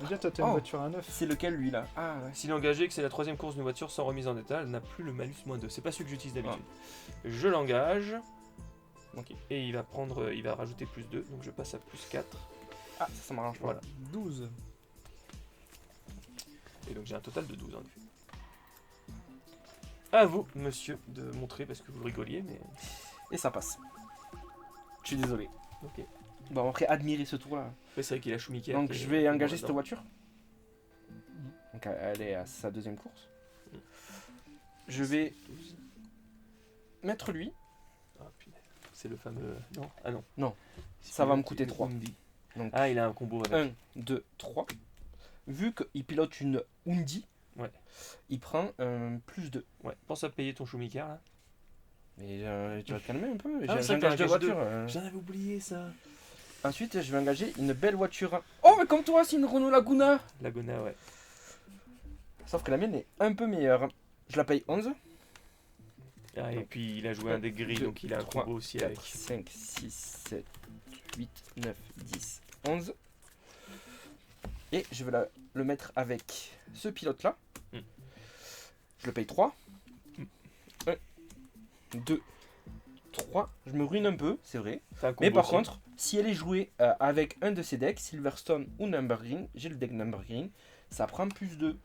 Déjà, toi, t'as une Oh. voiture à 9. C'est lequel lui là? Ah ouais. S'il est engagé que c'est la 3ème course d'une voiture sans remise en état, elle n'a plus le malus -2. C'est pas celui que j'utilise d'habitude. Je l'engage. Ok. Et il va rajouter plus 2, donc je passe à plus 4. Ah, ça m'arrange pas. Voilà. 12. Et donc j'ai un total de 12 en effet. À vous, monsieur, de montrer parce que vous rigoliez, mais. Et ça passe. Je suis désolé. Ok. Bon, après, admirer ce tour là. Ouais, c'est vrai qu'il a Schumacher. Donc, qui est- je vais engager dedans. cette voiture. Donc, elle est à sa 2ème course. Je vais 12. mettre lui. Ah, punaise. C'est le fameux. Non. Ah non. Non. C'est Ça va le me coûter 3. Undi. Donc, Ah, il a un combo avec. 1, 2, 3. Vu qu'il pilote une Undi, Ouais. il prend un plus 2. Ouais. Pense à payer ton Schumacher là. Mais tu vas te calmer un peu. Ah, ça, J'engage t'as deux engagé voitures. J'en avais oublié ça. Ensuite, je vais engager une belle voiture. Oh, mais comme toi, c'est une Renault Laguna. Laguna, ouais. Sauf que la mienne est un peu meilleure. Je la paye 11. Ah, et Donc, puis il a joué un deck gris, 2, donc il a un 3, combo aussi 4, avec. 5, 6, 7, 8, 9, 10, 11. Et je vais le mettre avec ce pilote-là. Mm. Je le paye 3. Mm. 1, 2, 3. Je me ruine un peu, c'est vrai. T'as un combo Mais par aussi. contre, si elle est jouée avec un de ces decks, Silverstone ou Nürburgring, j'ai le deck Nürburgring, ça prend plus 2.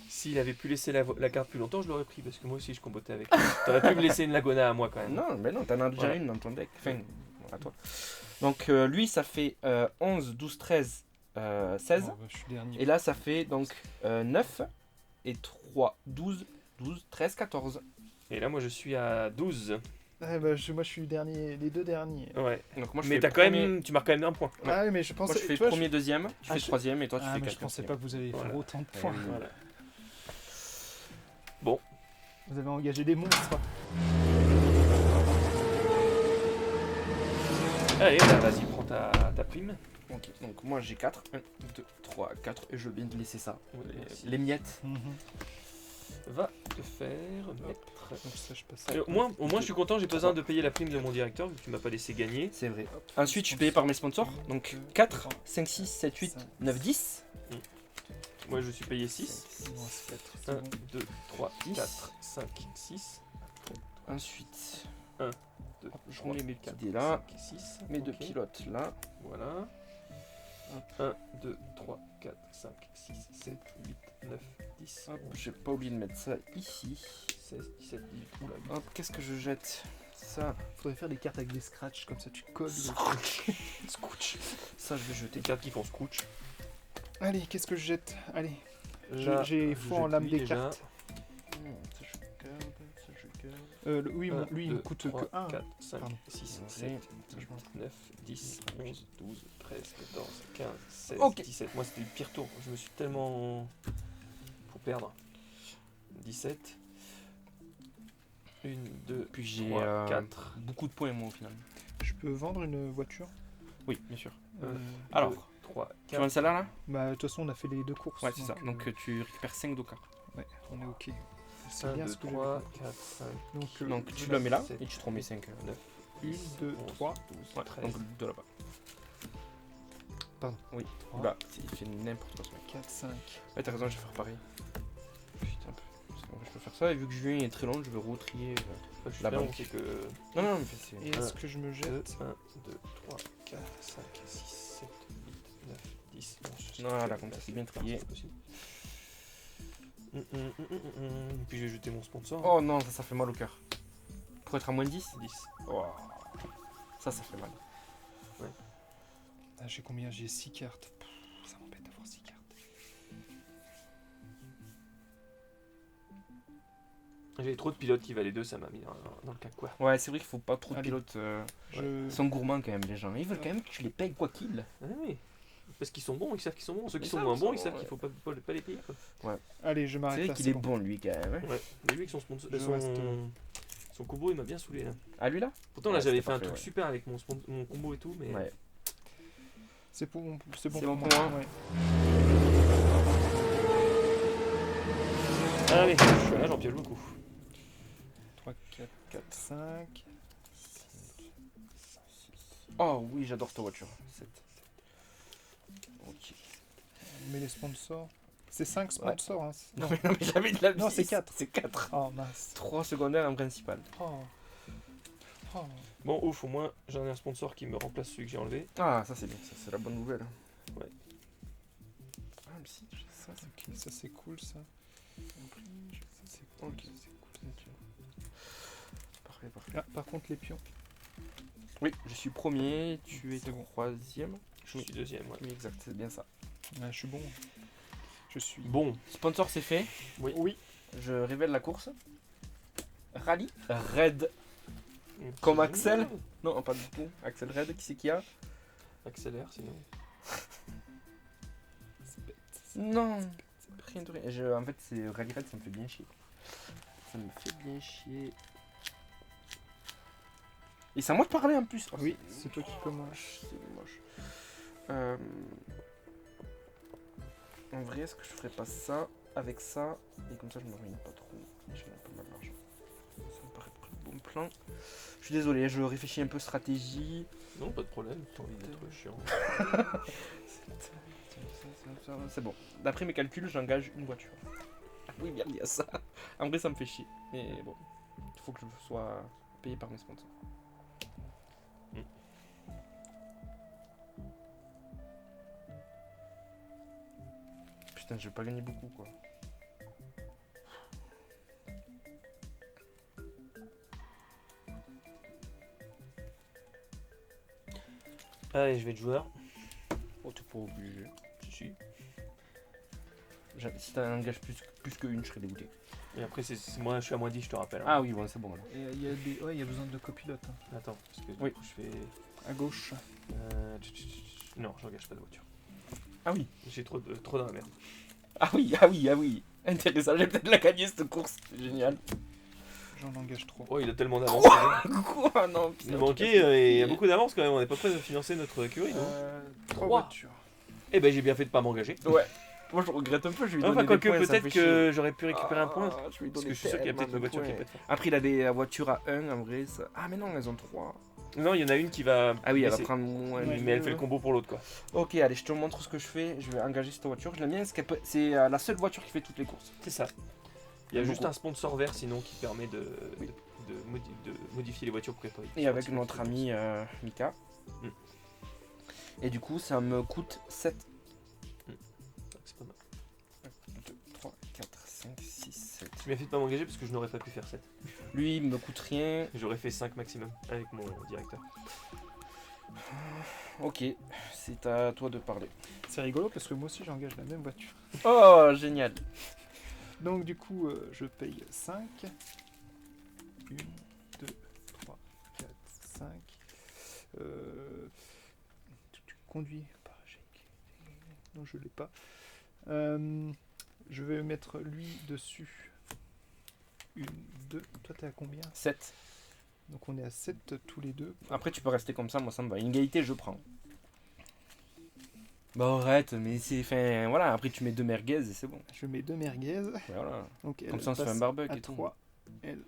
S'il avait pu laisser la carte plus longtemps, je l'aurais pris parce que moi aussi je combotais avec. T'aurais pu me laisser une Laguna à moi quand même. Non, mais non, t'en as déjà Voilà. une dans ton deck. Enfin, à toi. Donc lui, ça fait 11, 12, 13, 16. Oh, bah, je suis dernier. Et là, ça fait donc 9 et 3, 12, 12, 13, 14. Et là, moi je suis à 12. Ah, bah, moi, je suis dernier, les deux derniers. Ouais. Donc moi, je Mais fais t'as quand premier- même, tu marques quand même un point. Ouais. Ah oui, mais je Moi, pensais. je fais tu vois, premier, deuxième, tu Ah, fais je- troisième et toi, tu Ah, fais mais je quatrième. pensais pas que vous allez faire Voilà. autant de points. oui. Voilà. Vous avez engagé des monstres. Allez, bah, vas-y, prends ta prime. Ok, donc moi j'ai 4. 1, 2, 3, 4. Et je veux bien te laisser ça. Merci. Les miettes. Va te faire mettre. Donc ça, je passe. Et au moins, je suis content, j'ai pas besoin de payer la prime de mon directeur vu que tu m'as pas laissé gagner. C'est vrai. Ensuite, je suis payé par mes sponsors. Donc 4, 5, 6, 7, 8, 9, 10. Moi je suis payé 6. Il me reste 4. 1, 2, 3, 10. 4, 5, 6. Ensuite, 2, je 3, remets mes 4, petits dés là. 5, 6. Mes deux pilotes là. Voilà. 1, 2, 3, 4, 5, 6, 7, 8, 9, 10, Hop, 11, j'ai pas oublié de mettre ça ici. 16, 17, 18, oula, 8. Hop, qu'est-ce que je jette? Ça. Faudrait faire des cartes avec des scratchs, comme ça tu colles. Scotch. Ça, je vais jeter. Des cartes qui font scooch. Allez, qu'est-ce que je jette? Allez, Là, j'ai je foi en jette l'âme lui des déjà. cartes. Ça, je calme. Oui, lui, il me coûte que 1. 4, 5, Pardon. 6, Ouais. 7, 8, 9, 10, 11, 12, 13, 14, 15, 16, Ok. 17. Moi, c'était le pire tour. Je me suis tellement... pour perdre. 17. 1, 2, Puis j'ai 3, 4. beaucoup de points, moi, au final. Je peux vendre une voiture. Oui, bien sûr. Euh, Alors, 3, tu veux 4. celle-là, là? Bah, de toute façon, on a fait les 2 courses. Ouais, c'est ça. Donc, tu récupères 5 d'Oka. Ouais, on est ok. C'est 1, bien 2, ce que 3, j'ai 4, 5, Donc, Donc, tu la mets là 7, et tu te remets 5. 9, 1, 2, 3. 12, Ouais, 13. donc de là-bas. Pardon. Oui. 3. Bah, il fait n'importe quoi, ce mec. 4, 5. Ouais, t'as raison, je vais faire pareil. Putain, c'est bon, je peux faire ça. Et vu que Julien est très long, je vais retrier Je suis la très long, banque. c'est que... Non, non, mais c'est. Et est-ce que je me 2, jette 1, 2, 3, 4, 5, 6, 7, 8, 9, 10, 11. Non, là, comme ça, c'est bien trié. Puis je vais jeter mon sponsor. Oh non, ça fait mal au cœur. Pour être à moins 10 10. Oh. Ça fait mal. Ah, j'ai combien? J'ai 6 cartes. Ça m'embête d'avoir 6 cartes. J'avais trop de pilotes qui valaient 2, ça m'a mis dans le cac quoi. Ouais, c'est vrai qu'il faut pas trop de Allez. pilotes. Je... Ils sont gourmands quand même, les gens. Ils veulent quand même que tu les payes quoi qu'il. Ah oui. Parce qu'ils sont bons, ils savent qu'ils sont bons. Ceux qui Ils sont savent moins qu'ils bons, sont ils savent bons, qu'il faut pas les payer quoi. Allez, je C'est m'arrête vrai là. qu'il est bon, lui, quand même. Ouais. Mais lui avec son sponsor, Je reste- son combo il m'a bien saoulé là. Ah, lui là Pourtant Ouais, là j'avais c'était fait un parfait, truc ouais. super avec mon combo et tout, mais Ouais. C'est bon C'est pour bon moi. pour moi. Ouais. allez, je suis là, j'en pioche beaucoup. 3, 4, 4, 5. Oh oui, j'adore ta voiture. 7. Ok. On met les sponsors. C'est 5 sponsors. Hein. Non, mais j'avais de la Non, vie. c'est 4. C'est 4. Oh mince. 3 secondaires en principal. Oh. Oh. Bon ouf, au moins j'en ai un sponsor qui me remplace celui que j'ai enlevé. Ah, ça c'est bien, ça c'est la bonne nouvelle. Ouais. Ah, mais si, j'ai ça, c'est Ok, ça c'est cool ça. Ça c'est cool. Ok. Ça, c'est cool. parfait, parfait. Ah, par contre les pions. Oui, je suis premier, tu es C'est bon. troisième. Je suis deuxième, ouais. Oui, exact, c'est bien ça. Ah, je suis bon. Je suis. Bon, Sponsor, c'est fait. oui. Je révèle la course. Rallye Red. Comme Axel. Non, pas du tout. Axel Red, qui c'est qu'il y a? Accélère sinon. C'est bête. Non. Rien de rien. En fait, c'est Rallye Red, ça me fait bien chier. Ça me fait bien chier. Et c'est à moi de parler en plus. Oh, Oui, c'est toi qui commence. C'est moche. En vrai, est-ce que je ferais pas ça avec ça? Et comme ça, je me ruine pas trop. Et je gagne pas mal d'argent. Ça me paraît le bon plan. Je suis désolé, je réfléchis un peu stratégie. Non, pas de problème, t'as envie d'être chiant. C'est bon. D'après mes calculs, j'engage une voiture. Oui, merde, il y a ça. En vrai, ça me fait chier. Mais bon, il faut que je sois payé par mes sponsors. Putain, je vais pas gagner beaucoup, quoi. Allez, je vais être joueur. Oh, t'es pas obligé. Je suis. Si t'en engages plus qu'une, je serais dégoûté. Et après, moi, je suis à moins 10, je te rappelle. hein. Ah oui, bon, c'est bon alors. Et il y a des... ouais, il y a besoin de copilote. Hein. Attends, parce que du Oui. coup, je fais. À gauche. Non, j'engage pas de voiture. Ah oui. J'ai trop dans la merde. Ah oui, ah oui, ah oui. Intéressant, j'ai peut-être la gagner cette course. C'est génial. J'en engage trop. Oh, il a tellement d'avance. Quoi? Non, Il nous manquait, il y a beaucoup d'avance quand même. On n'est pas prêt de financer notre écurie, non 3 Trois. voitures. Eh ben, j'ai bien fait de pas m'engager. Ouais. Moi, je regrette un peu, je lui ai donné Enfin, des quoique, points, ça me peut-être fait que j'aurais pu récupérer un chier. point. Ah, je lui ai Parce donné que je suis sûr qu'il y a peut-être tellement une voiture de qui est points. pas de Après, il a des voitures à 1 en vrai. Ça... Ah, mais non, elles ont 3. Non, il y en a une qui va. Ah oui, elle va baisser. prendre moins. Ouais. Mais elle fait le combo pour l'autre, quoi. Ok, allez, je te montre ce que je fais. Je vais engager cette voiture. Je l'aime bien, c'est la seule voiture qui fait toutes les courses. C'est ça. Il y a J'aime juste beaucoup. un sponsor vert sinon qui permet de, Oui. de modifier les voitures pour qu'elles soient. Et avec notre ami Mika. Mm. Et du coup, ça me coûte 7. C'est pas mal. 2, 3, 4, 5, 6, 7. J'ai bien fait de pas m'engager parce que je n'aurais pas pu faire 7. Lui, il me coûte rien. J'aurais fait 5 maximum avec mon directeur. Ok, c'est à toi de parler. C'est rigolo parce que moi aussi j'engage la même voiture. Oh, génial. Donc du coup, je paye 5. 1, conduit. Non, je l'ai pas. Je vais mettre lui dessus. 1, 2. Toi, t'es à combien? 7. Donc on est à 7 tous les deux. Après, tu peux rester comme ça, moi ça me va. Une égalité, je prends. Bah arrête, mais c'est. Enfin, voilà, après tu mets 2 merguez et c'est bon. Je mets 2 merguez. Voilà. Donc elle Comme ça, on se fait passe un barbecue à et tout. 3. Elle...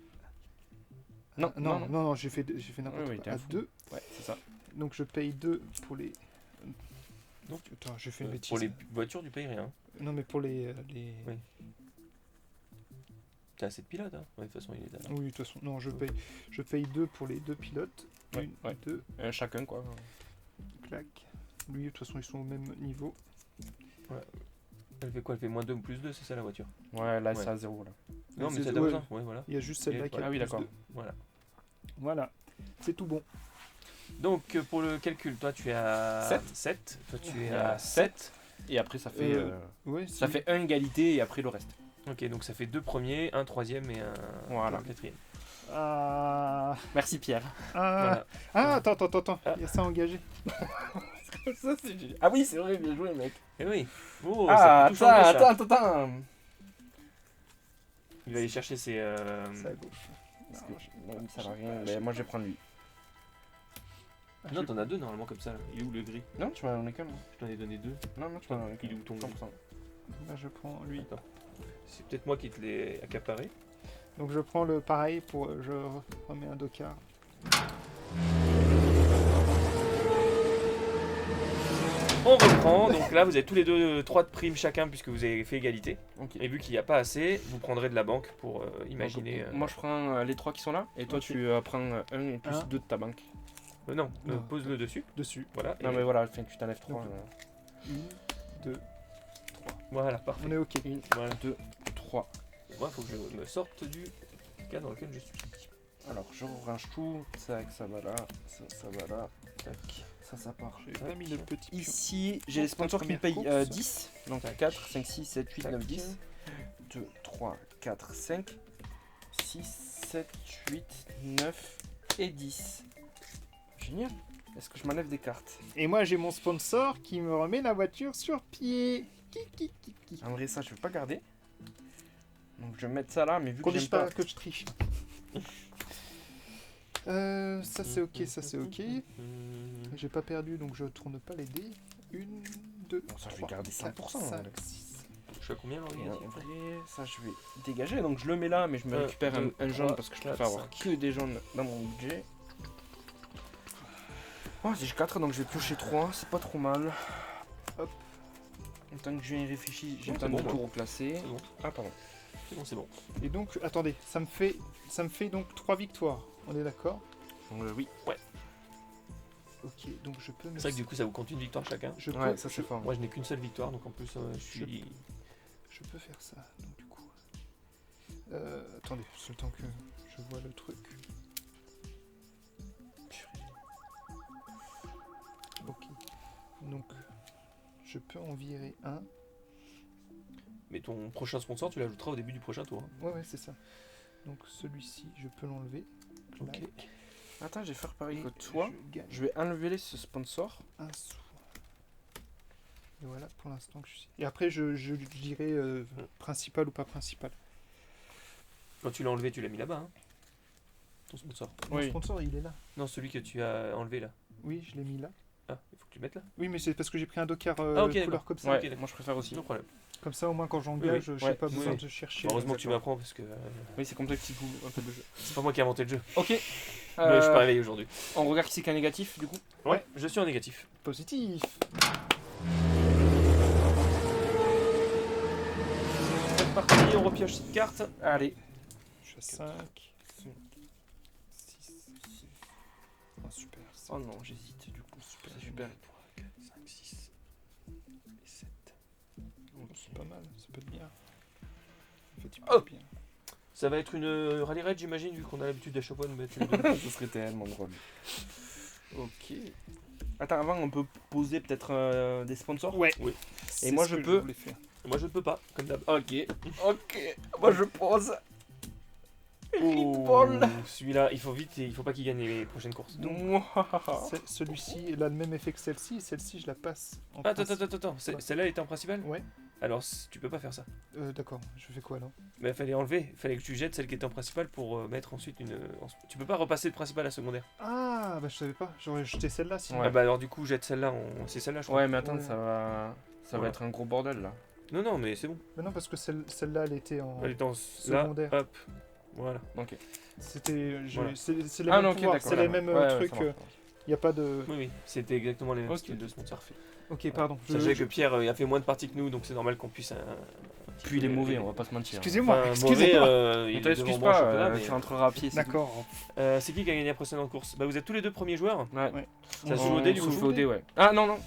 Non, Ah, non, non, non. non, j'ai fait n'importe Oui, quoi. t'es À un fou. 2. Ouais, c'est ça. Donc je paye 2 pour les... Donc, Attends, j'ai fait une bêtise. pour les voitures, tu payes rien. Non, mais pour les... Oui. T'as assez de pilotes, hein. Ouais, de toute façon, il est là. Oui, de toute façon, non, je paye 2 pour les 2 pilotes. Ouais, 1, ouais. 2, Chacun, quoi. clac. Lui, de toute façon, ils sont au même niveau. Elle fait quoi? Elle fait moins 2 ou plus 2, c'est ça la voiture? Ouais, là, Ouais. c'est à 0, là. Non, mais c'est- ça t'a ouais. besoin. Ouais, voilà. Il y a juste celle-là Et qui a Ah oui, plus d'accord. 2. Voilà. Voilà, c'est tout bon. Donc, pour le calcul, toi, tu es à 7. Toi, tu es à 7. Et après, ça fait. Ouais, Ça fait 1 égalité et après le reste. Ok, donc ça fait 2 premiers, un troisième et un Voilà. quatrième. Ah, Merci, Pierre. Voilà. attends. Ah. Il y a ça engagé. Ça, c'est génial. Ah oui, c'est vrai, bien joué, mec. Eh oui. Oh, Ah, ça peut tout changer, ça. attends. Il va aller chercher ses... C'est à gauche. Parce que non, ça va rien. Mais moi, je vais prendre lui. Non, t'en as 2 normalement comme ça. Il est où le gris? Non, tu m'en as donné qu'un. moi. Je t'en ai donné 2. Non, non, tu m'en as donné qu'un. Il est où ton 100%. Là, je prends lui. Attends. C'est peut-être moi qui te l'ai accaparé. Donc je prends le pareil pour... Je remets un Dokar. On reprend. Donc là, vous avez tous les deux 3 de primes chacun puisque vous avez fait égalité. Ok. Et vu qu'il n'y a pas assez, vous prendrez de la banque pour imaginer... Donc, moi, je prends les 3 qui sont là. Et toi, Ok. tu prends 1 et plus Un. 2 de ta banque. non, Non. pose-le dessus. Dessus. Voilà. Non, et- mais voilà, enfin, tu t'enlèves 3. Donc, 1, 2. Voilà, parfait. On est ok. 1, Voilà. 2, 3. Moi, faut que je me sorte du cas dans lequel je suis. Alors, je range tout. Tac, ça va là. Ça va là. Tac. Ça part. J'ai pas mis le petit pion. Ici, j'ai les Pour ta sponsors qui me première payent course. 10. Donc Tac. 4, 5, 6, 7, 8, Tac. 9, 10. 2, 3, 4, 5, 6, 7, 8, 9 et 10. Génial. Est-ce que je m'enlève des cartes? Et moi, j'ai mon sponsor qui me remet la voiture sur pied. Ki. En vrai, ça, je vais pas garder. Donc, je vais mettre ça là, mais vu que Qu'on j'aime dise pas... pas que je triche. Ça c'est ok, ça c'est ok. J'ai pas perdu donc je tourne pas les dés. 1, 2, Bon, ça, je vais 3, garder 100%, 5, ouais. 6. Je suis à combien là Et en vrai, ça, je vais dégager. Donc, je le mets là, mais je me récupère un jaune parce que je préfère avoir que des jaunes dans mon budget. Oh, j'ai 4, donc je vais piocher 3. C'est pas trop mal. Hop. En tant que je viens y réfléchir, j'ai Non, le temps c'est de bon, tout moi. replacer. C'est bon, Ah, pardon. c'est bon, c'est bon. Et donc, attendez, ça me fait donc 3 victoires. On est d'accord? Oui. Ok, donc je peux me... C'est vrai que du coup, ça vous compte une victoire chacun. je peux, Ouais, ça c'est fort. Moi, je n'ai qu'une seule victoire, donc en plus, je suis... je peux faire ça. Donc du coup... attendez, c'est le temps que je vois le truc. Ok. Donc, je peux en virer un. Mais ton prochain sponsor, tu l'ajouteras au début du prochain tour. hein. Ouais, c'est ça. Donc celui-ci, je peux l'enlever. Ok. Clac. Attends, je vais faire pareil Et que toi. je gagne Je vais enlever ce sponsor. un sou. Et voilà pour l'instant que je suis. Et après, je dirais principal ou pas principal. Quand tu l'as enlevé, tu l'as mis là-bas, hein, ton sponsor. Mon Oui. sponsor, il est là. Non, celui que tu as enlevé là. Oui, je l'ai mis là. Ah, il faut que tu le mettes là. Oui, mais c'est parce que j'ai pris un Dokar Ah, ok, couleur d'accord. comme ça. Ouais, ok, d'accord. moi je préfère aussi. Sans problème. Comme ça, au moins, quand j'engage, Oui, j'ai ouais, pas oui, besoin oui. de chercher. Heureusement que tu d'accord. m'apprends parce que Oui, c'est comme ça que tu joues un peu le jeu. c'est pas moi qui ai inventé le jeu. Ok. Mais je suis pas réveillé aujourd'hui. On regarde qui c'est qu'un négatif du coup. Ouais, je suis en négatif. Positif. C'est parti, on repioche cette carte. Allez. Je suis à 5, 6. Oh, super. Oh non, j'hésite du coup. C'est super. 3, 4, 5, 6 et 7. C'est pas mal, ça peut être bien. Ça fait du Hop. bien. Ça va être une rallye raid, j'imagine, vu qu'on a l'habitude à chaque fois de mettre une... Ce serait tellement drôle. Ok. Attends, avant on peut poser peut-être des sponsors. Ouais. Oui. C'est moi, ce je que peux. voulais faire. Moi, je ne peux pas, comme d'hab. Ok. Ok. Moi je pose. Rickball. Celui-là, il faut vite, et il faut pas qu'il gagne les prochaines courses. Celui-ci, il a le même effet que celle-ci, et celle-ci, je la passe en Attends, principe. attends. Celle-là, elle était en principal. Ouais, Alors, tu peux pas faire ça. d'accord, je fais quoi alors? Mais fallait enlever, fallait que tu jettes celle qui était en principal pour mettre ensuite une. Tu peux pas repasser de principal à secondaire. Ah, bah je savais pas, j'aurais jeté celle-là sinon. Ouais. Ah bah alors du coup jette celle-là, c'est celle-là je crois. Ouais, mais attends, Ouais. ça va Voilà. être un gros bordel là. Non mais c'est bon. Mais non, parce que celle-là, elle était en. Elle est en Secondaire. là, hop, voilà. Ok. C'était. Voilà. C'est les Ah mêmes non, ok, pouvoirs, d'accord. c'est les mêmes trucs. ça marche. Il n'y a pas de. Oui, c'était exactement les mêmes Ok. styles de sponsors. Ok, pardon. Sachez que Pierre il a fait moins de parties que nous, donc c'est normal qu'on puisse. Puis il est mauvais, on va pas se mentir. Excusez-moi, Enfin, excusez-moi. il On est t'excuse devant moi au pas, championnat, mais- tu rentreras à pied. c'est D'accord. C'est qui a gagné la précédente course? Bah vous êtes tous les deux premiers joueurs. tout. Ouais. Ouais. Ça se On- joue au dé du se coup. joue au dé, ouais. Ah non,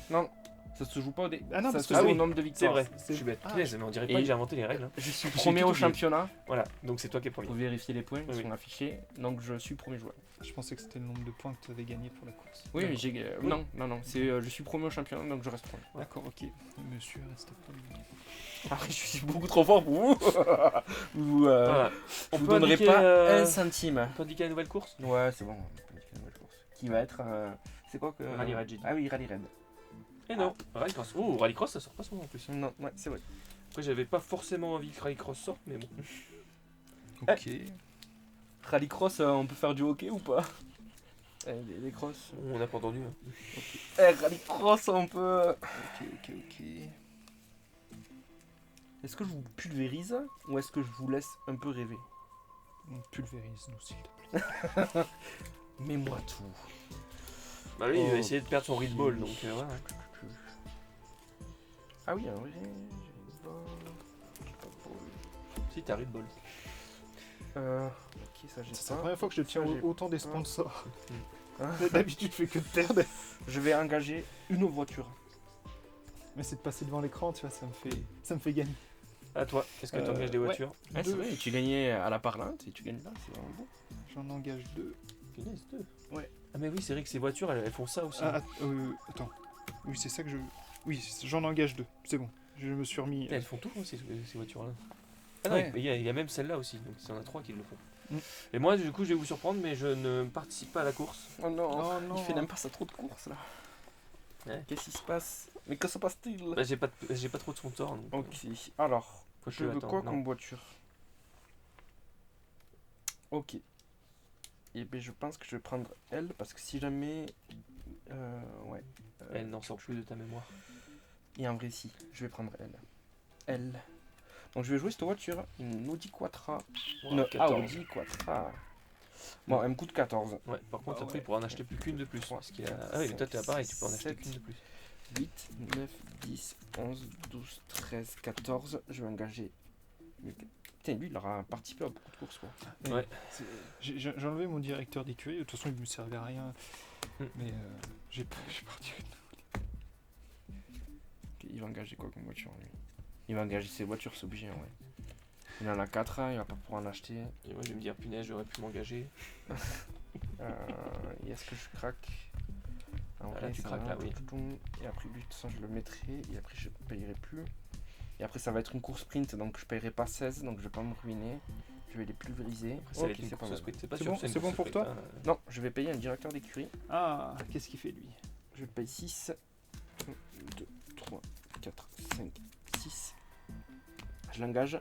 ça se joue pas au dé. Ah non, ça parce se que joue c'est- au nombre de C'est victoires. vrai, c'est- je suis bête. Ah, Punaise, mais on dirait et- pas que j'ai inventé les règles. hein. Je suis J'ai premier tout au oublié. championnat. Voilà, donc c'est toi qui es premier. Vous vérifiez les points, ils Oui, sont oui. affichés. Donc je suis premier joueur. Je pensais que c'était le nombre de points que tu avais gagné pour la course. Oui, mais D'accord. j'ai. Oui. Non, c'est je suis premier au championnat, donc je reste premier. D'accord, ok. Monsieur reste premier. Après, je suis beaucoup trop fort pour vous. vous Voilà. je On vous peut donnerai indiquer, pas un centime. On peut indiquer la nouvelle course? Ouais, c'est bon. On peut indiquer une nouvelle course. Qui va être. C'est quoi que. Rally Raid, j'ai dit. Ah oui, Rally Raid. Eh non, Rallycross. Oh, Rallycross ça sort pas souvent en plus. Non, ouais, c'est vrai. Après j'avais pas forcément envie que Rallycross sorte, mais bon. Ok. Rallycross, on peut faire du hockey ou pas les crosses. On n'a pas entendu. hein. Rallycross, on peut. Ok. Est-ce que je vous pulvérise ou est-ce que je vous laisse un peu rêver? On pulvérise-nous, s'il te plaît. Mets-moi tout. Bah lui, il va Oh, essayer de perdre son read ball, donc voilà. Ah oui, en vrai. Si t'as read ball. Ok, ça j'ai C'est la pas. première fois que je tiens Ça, j'ai- autant des sponsors. Hein D'habitude, je fais que de perdre. Je vais engager une voiture. Mais c'est de passer devant l'écran, tu vois, ça me fait gagner. À toi, est-ce que tu engages des ouais. voitures? Ah, c'est Deux. vrai, tu gagnais à la parlante et tu gagnes là, c'est vraiment bon. J'en engage 2. Punaise, deux. Ouais. Ah mais oui, c'est vrai que ces voitures, elles font ça aussi. Attends. Oui, c'est ça que je. Oui, j'en engage 2. C'est bon. Je me suis remis. Elles font tout, hein, ces voitures-là. Ah non, Ouais. il y a même celle-là aussi, donc il y en a 3 qui le font. Mm. Et moi, du coup, je vais vous surprendre, mais je ne participe pas à la course. Oh non, Oh non. il fait n'importe ça trop de courses là. Ouais. Qu'est-ce qui se passe? Mais que se passe-t-il? Bah, j'ai pas trop de sponsors. Donc, Ok, alors, faut que je veux attends, quoi non. comme voiture? Ok. Et ben je pense que je vais prendre elle parce que si jamais. Ouais. Elle n'en sort plus de ta mémoire. Et en vrai, si, je vais prendre elle. Elle. Donc je vais jouer cette voiture, une Audi Quattro. Une 14. Audi Quattro. Bon, elle me coûte 14. Ouais, par contre, Ah après, ouais. il pourra en acheter plus qu'une de plus. Parce qu'il y a... Ah oui, mais toi, t'es pareil, tu peux en acheter 7. qu'une de plus. 8, 9, 10, 11, 12, 13, 14. Je vais engager. Putain, lui, il aura participé à beaucoup de courses, quoi. Ouais. J'ai enlevé mon directeur d'écurie. De toute façon, il me servait à rien. Mm. Mais j'ai parti. Ok, il va engager quoi comme voiture, lui? Il va engager ses voitures, c'est obligé, ouais. Il en a 4, il va pas pouvoir en acheter. Et moi, je vais me dire, punaise, j'aurais pu m'engager. Et est-ce que je craque? En Ah, vrai, là, tu ça craques, va, là, oui. Et après, lui, de toute façon, je le mettrai. Et après, je payerai plus. Et après, ça va être une course sprint, donc je payerai pas 16, donc je vais pas me ruiner. Je vais les pulvériser. Après, ça va Ok, être une c'est pas course mal. sprint. C'est pas C'est sûr bon- que une c'est bon course pour toi sprint, hein. Non, je vais payer un directeur d'écurie. Ah, qu'est-ce qu'il fait lui? Je paye 6. 1, 2, 3, 4, 5, 6. Je l'engage.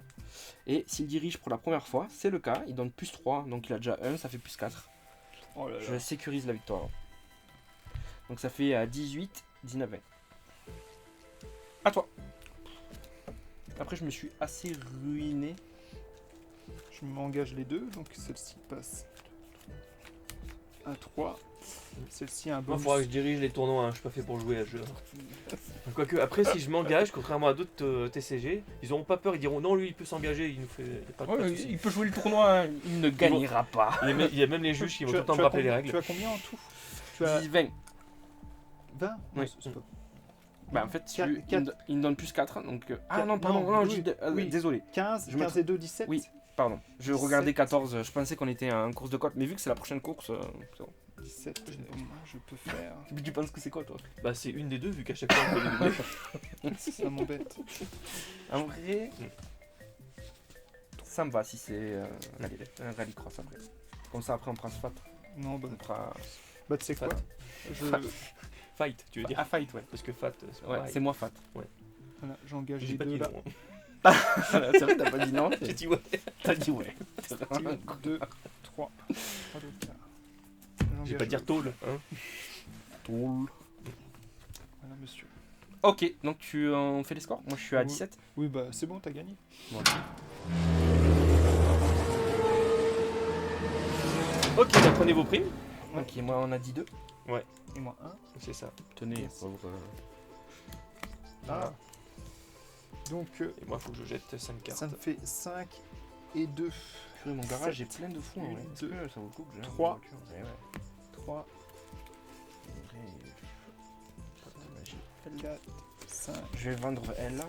Et s'il dirige pour la première fois, c'est le cas, il donne plus 3, donc il a déjà 1, ça fait plus 4. Oh là là. Je sécurise la victoire. Donc ça fait 18, 19, 20. À toi. Après, je me suis assez ruiné. Je m'engage les deux, donc celle-ci passe à 3. Celle-ci a un Moi, il bonus. faudra que je dirige les tournois, hein. Je suis pas fait pour jouer à ce jeu. Quoique, après, si je m'engage, contrairement à d'autres TCG, ils auront pas peur, ils diront non, lui il peut s'engager, il nous fait pas de soucis. il peut jouer le tournoi, hein, il ne gagnera pas. Il y a même les juges qui vont Tu tout as- le temps tu me as rappeler les combien- règles. Tu as combien en tout? Tu as 10, 20. 20? Non, Oui. c'est pas- Bah en fait, Quatre- il me donne plus 4, donc... Ah Quatre- non, pardon, non, non, oui, oui. désolé, 15, Je 15 et 2, 17? Oui. pardon. Je 17. regardais 14, je pensais qu'on était en course de côte, mais vu que c'est la prochaine course, c'est bon. 17, moi je peux faire. Mais tu penses que c'est quoi, toi? Bah, c'est une des deux, vu qu'à chaque fois on peut les doubler. Ça m'embête. En vrai, Ça me va si c'est un rallycross après. Comme ça, après, on prend Sfat. Non, bah, On fera... bah tu sais quoi? Fat. Je... Fight, tu veux dire. Ah, fight, ouais. Parce que fat, c'est pas Ouais, pareil. c'est moi Fat. Voilà, j'engage J'ai les pas deux dit là. non. C'est vrai, t'as pas dit non. J'ai dit ouais. T'as dit ouais. 1, 2, 3. 3 de quart. Je vais J'engage pas dire le- tôle. Hein. Toul. Voilà, monsieur. Ok, donc on fait les scores. Moi, je suis à Oui. 17. Oui, bah c'est bon, t'as gagné. Ok, donc prenez vos primes. Ok, moi, on a dit 2. Et moi 1. C'est ça. Tenez, Yes. pauvre. Ah. Donc Et moi, faut que je jette 5 cartes. ça me fait 5 et 2. Purée, mon garage est Sept. plein de fous en vrai. Et Est-ce deux. que ça vaut le coup que j'ai une 3. voiture? Ouais, ouais. 3, En vrai, j'ai- 4, 5, Je vais vendre elle.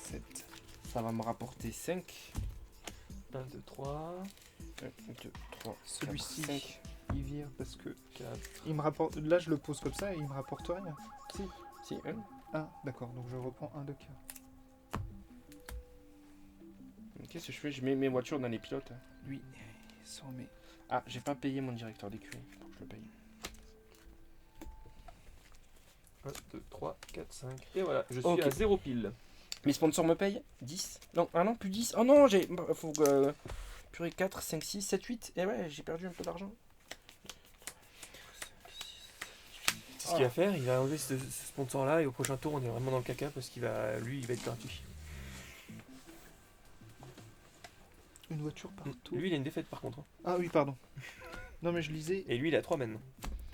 7. Ça va me rapporter 5. 1, 2, 3, 1, 2, 3, Celui-ci, 5. il vire parce que 4. il me rapporte. Là, je le pose comme ça et il me rapporte rien. Si, 1. Ah, d'accord, donc je reprends 1 de quart. Qu'est-ce que je fais? Je mets mes voitures dans les pilotes. Lui, il s'en met. Ah, j'ai pas payé mon directeur d'écurie. Faut que je le paye. 1, 2, 3, 4, 5. Et voilà, je suis Ok. à 0 pile. Mes sponsors me payent 10. Non, ah non, plus 10. Oh non, j'ai. Faut que. Purée, 4, 5, 6, 7, 8. Et ouais, j'ai perdu un peu d'argent. C'est ce qu'il va faire, il va enlever ce sponsor là et au prochain tour on est vraiment dans le caca parce qu'il va, lui, il va être gratuit. Une voiture partout. Lui, il a une défaite par contre. Hein. Ah oui, pardon. Non, mais je lisais Et lui, il a 3 maintenant.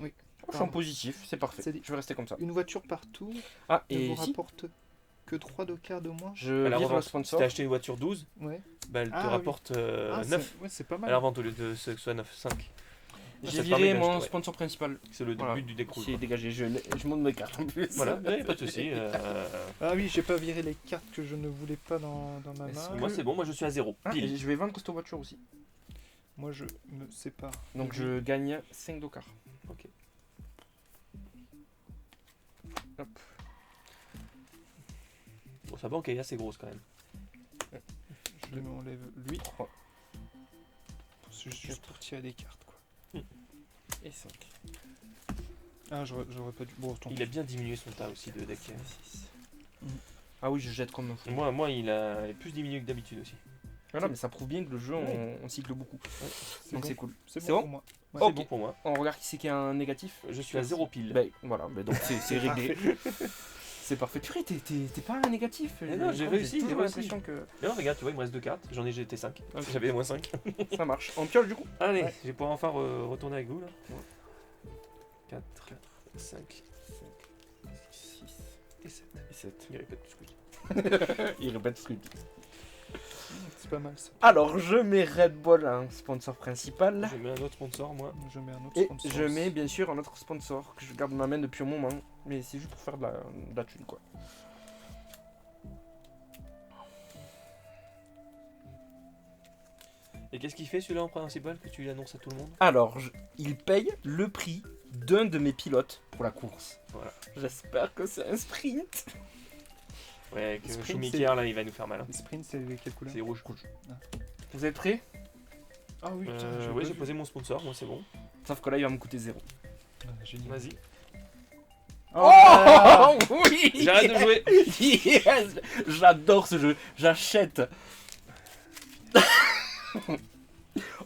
Oh, je suis en positif, c'est parfait. C'est dit. Je vais rester comme ça. une voiture partout Ah, ne et vous ici, rapporte que 3 de quart de moins. je À la vire le revente, si sponsor. t'as acheté une voiture 12, Ouais. bah, elle te Ah oui. rapporte Ah, 9 ouais, c'est pas à mal. la revente au lieu de ce que ce soit 9, 5. J'ai Ça te permet viré mon d'acheter, ouais. sponsor principal. C'est le Voilà. but du décroul. C'est dégagé, je monte mes cartes en plus. Voilà, ouais, pas de soucis. Ah oui, j'ai pas viré les cartes que je ne voulais pas dans ma main. Moi c'est bon, moi je suis à 0. Ah, Pile. et je vais vendre cette voiture aussi. Moi, je me sépare. Donc je gagne 5 d'ocard. Ok. Hop. Bon, sa banque est assez grosse quand même. Je lui enlève lui. 3 C'est juste pour tirer des cartes, quoi. et 5. Ah, j'aurais pas dû. Bon, tant Il pis. a bien diminué son tas aussi de deck. 6. Ah oui, je jette comme un fou. Moi il a plus diminué que d'habitude aussi. Voilà, mais ça prouve bien que le jeu, Ouais. on cycle beaucoup. C'est Donc bon. c'est cool. C'est C'est bon bon pour moi. C'est Ok. bon pour moi. On regarde qui c'est qui a un négatif. Je suis à 0 pile. Ben voilà, ben donc c'est réglé. C'est parfait. Purée, t'es pas un négatif. Eh non, j'ai réussi, toujours j'ai réussi. l'impression que Et non, regarde, tu vois, il me reste 2 cartes. J'en ai jeté 5. Ok. J'avais moins 5. ça marche. On pioche du coup. Allez, Ouais. je vais pouvoir enfin retourner avec vous là. 4, 5 6 et 7. et 7. Il répète plus que Il répète ce que C'est pas mal ça. Alors, je mets Red Bull en sponsor principal. Je mets un autre sponsor, moi. Je mets un autre Et sponsor. je mets bien sûr un autre sponsor que je garde dans ma main depuis un moment. Mais c'est juste pour faire de la thune quoi. Et qu'est-ce qu'il fait celui-là en principal que tu l'annonces à tout le monde? Alors, il paye le prix d'un de mes pilotes pour la course. Voilà. J'espère que c'est un sprint. Ouais, que Sprint, Schumacher là, il va nous faire mal. Hein. Les sprints, c'est quelle couleur? C'est rouge. Vous êtes prêts? Ah oui, putain, Ouais, j'ai posé mon sponsor, moi c'est bon. Sauf que là, il va me coûter 0. Génial. Vas-y. Oh oui. J'arrête de jouer. Yes. J'adore ce jeu. J'achète.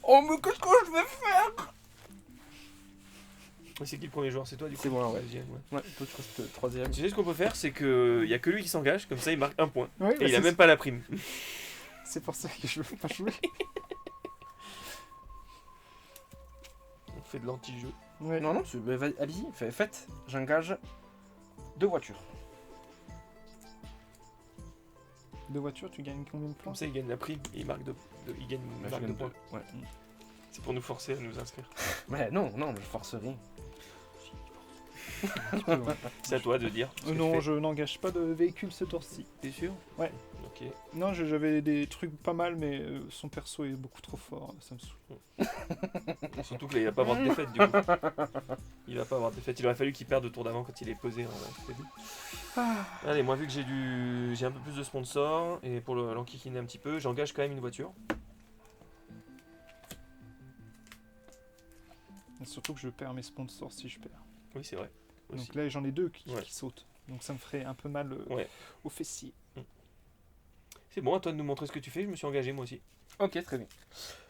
Oh mais qu'est-ce que je vais faire? Ouais, c'est qui le premier joueur? C'est toi du coup? C'est moi, ouais. Deuxième, ouais. Ouais, toi tu restes troisième. Tu sais ce qu'on peut faire? C'est que y a que lui qui s'engage, comme ça il marque un point. Ouais, Et il a c'est- même pas la prime. C'est pour ça que je veux pas jouer. On fait de l'anti-jeu. Ouais. Non, non, allez-y, faites. J'engage 2 voitures. De voiture, tu gagnes combien de points? Comme ça il gagne la prime et il marque il gagne une Bah, je marque gagne de points. deux. Ouais. C'est pour nous forcer à nous inscrire. Ouais, non, non, je force rien. C'est à toi de dire. ce que tu Non, fais. je n'engage pas de véhicule ce tour-ci. T'es sûr? Ouais. Ok. Non, j'avais des trucs pas mal, mais son perso est beaucoup trop fort, ça me saoule. Surtout que là, il va pas avoir de défaite du coup. Il va pas avoir de défaite. Il aurait fallu qu'il perde le tour d'avant quand il est posé en début. Allez, moi vu que j'ai un peu plus de sponsors, et pour l'enquiquiner un petit peu, j'engage quand même une voiture. Et surtout que je perds mes sponsors si je perds. Oui, c'est vrai. Aussi. Donc là, j'en ai 2 qui Ouais. sautent. Donc ça me ferait un peu mal Ouais. au fessier. C'est bon, à toi de nous montrer ce que tu fais, je me suis engagé moi aussi. Ok, très bien.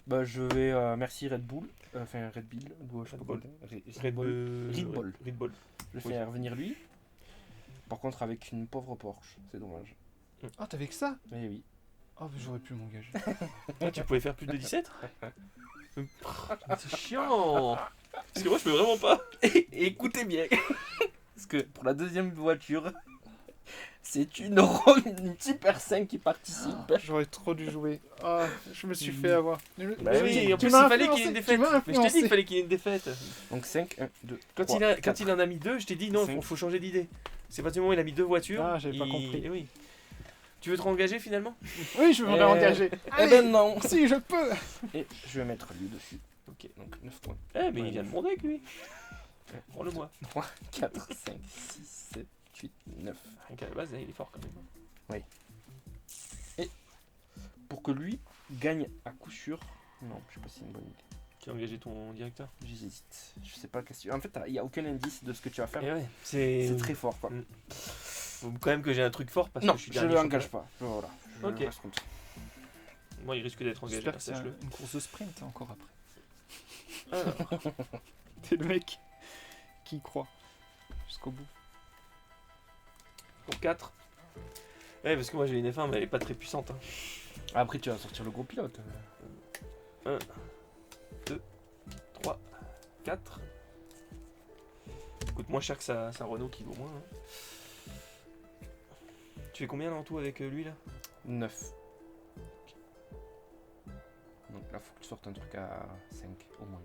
Bah, je vais. Merci Red Bull. Enfin, Red Bull. Je sais pas Bull. comment- Red Bull. Red Bull. Red Bull. Je vais Oui. faire venir lui. Par contre, avec une pauvre Porsche. C'est dommage. Ah, t'avais que ça? Eh oui. Ah, mais j'aurais pu m'engager. Ah, tu pouvais faire plus de 17? C'est chiant. Parce que moi je peux vraiment pas. Et écoutez bien. Parce que pour la deuxième voiture, c'est une Super 5 qui participe. J'aurais trop dû jouer. Ah, je me suis fait avoir. Bah oui, en tu plus il m'as fallait qu'il y ait influencé, une défaite. tu m'as Mais je t'ai dit influencé. qu'il fallait qu'il y ait une défaite. Donc 5, 1, 2, Quand, 3, quand il en a mis 2, je t'ai dit non, Cinq. faut changer d'idée. C'est pas du moment où il a mis 2 voitures. Ah, j'avais pas compris. Eh oui. Tu veux te réengager finalement? Oui, je vais me réengager. Eh Allez, ben non. si, je peux. Et je vais mettre lui dessus. Ok. Donc 9 points. Eh, mais il vient de mon deck lui. Prends-le moi. 3, 4, 5, 6, 7, 8, 9. Rien qu'à la base, il est fort quand même. Pour que lui gagne à coup sûr. Non, je sais pas si c'est une bonne idée. Tu as engagé ton directeur? J'hésite. Je sais pas qu'est-ce que. En fait, il n'y a aucun indice de ce que tu vas faire. Eh ouais, C'est très fort quoi. Faut quand même que j'ai un truc fort parce Non, que je suis je dernier. ne l'engage pas. Voilà. Je Ok. reste comme ça. Moi, il risque d'être engagé, J'espère hein, que c'est sache-le. une course de sprint encore après. Alors, T'es le mec qui y croit jusqu'au bout. pour 4. Ouais, parce que moi j'ai une F1, mais elle est pas très puissante. Hein. Après, tu vas sortir le gros pilote. 3, 4. Coûte moins cher que sa Renault qui vaut moins. Hein. Tu fais combien là en tout avec lui là? 9. Donc là, faut que tu sortes un truc à 5 au moins.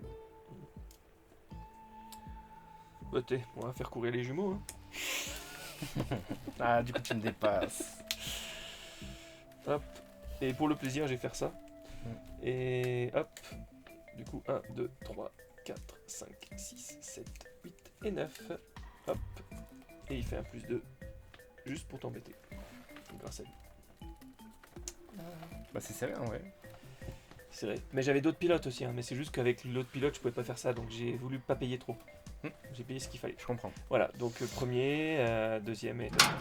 Bah, on va faire courir les jumeaux. Hein. Ah, du coup, tu me dépasses. Hop. Et pour le plaisir, je vais faire ça. Et hop. Du coup, 1, 2, 3, 4, 5, 6, 7, 8 et 9. Hop. Et il fait un plus 2. Juste pour t'embêter. Grâce à lui. Bah, c'est sérieux, ouais. C'est vrai. Mais j'avais d'autres pilotes aussi. Hein. Mais c'est juste qu'avec l'autre pilote, je pouvais pas faire ça. Donc j'ai voulu pas payer trop. J'ai payé ce qu'il fallait. Je comprends. Voilà. Donc premier, deuxième et troisième.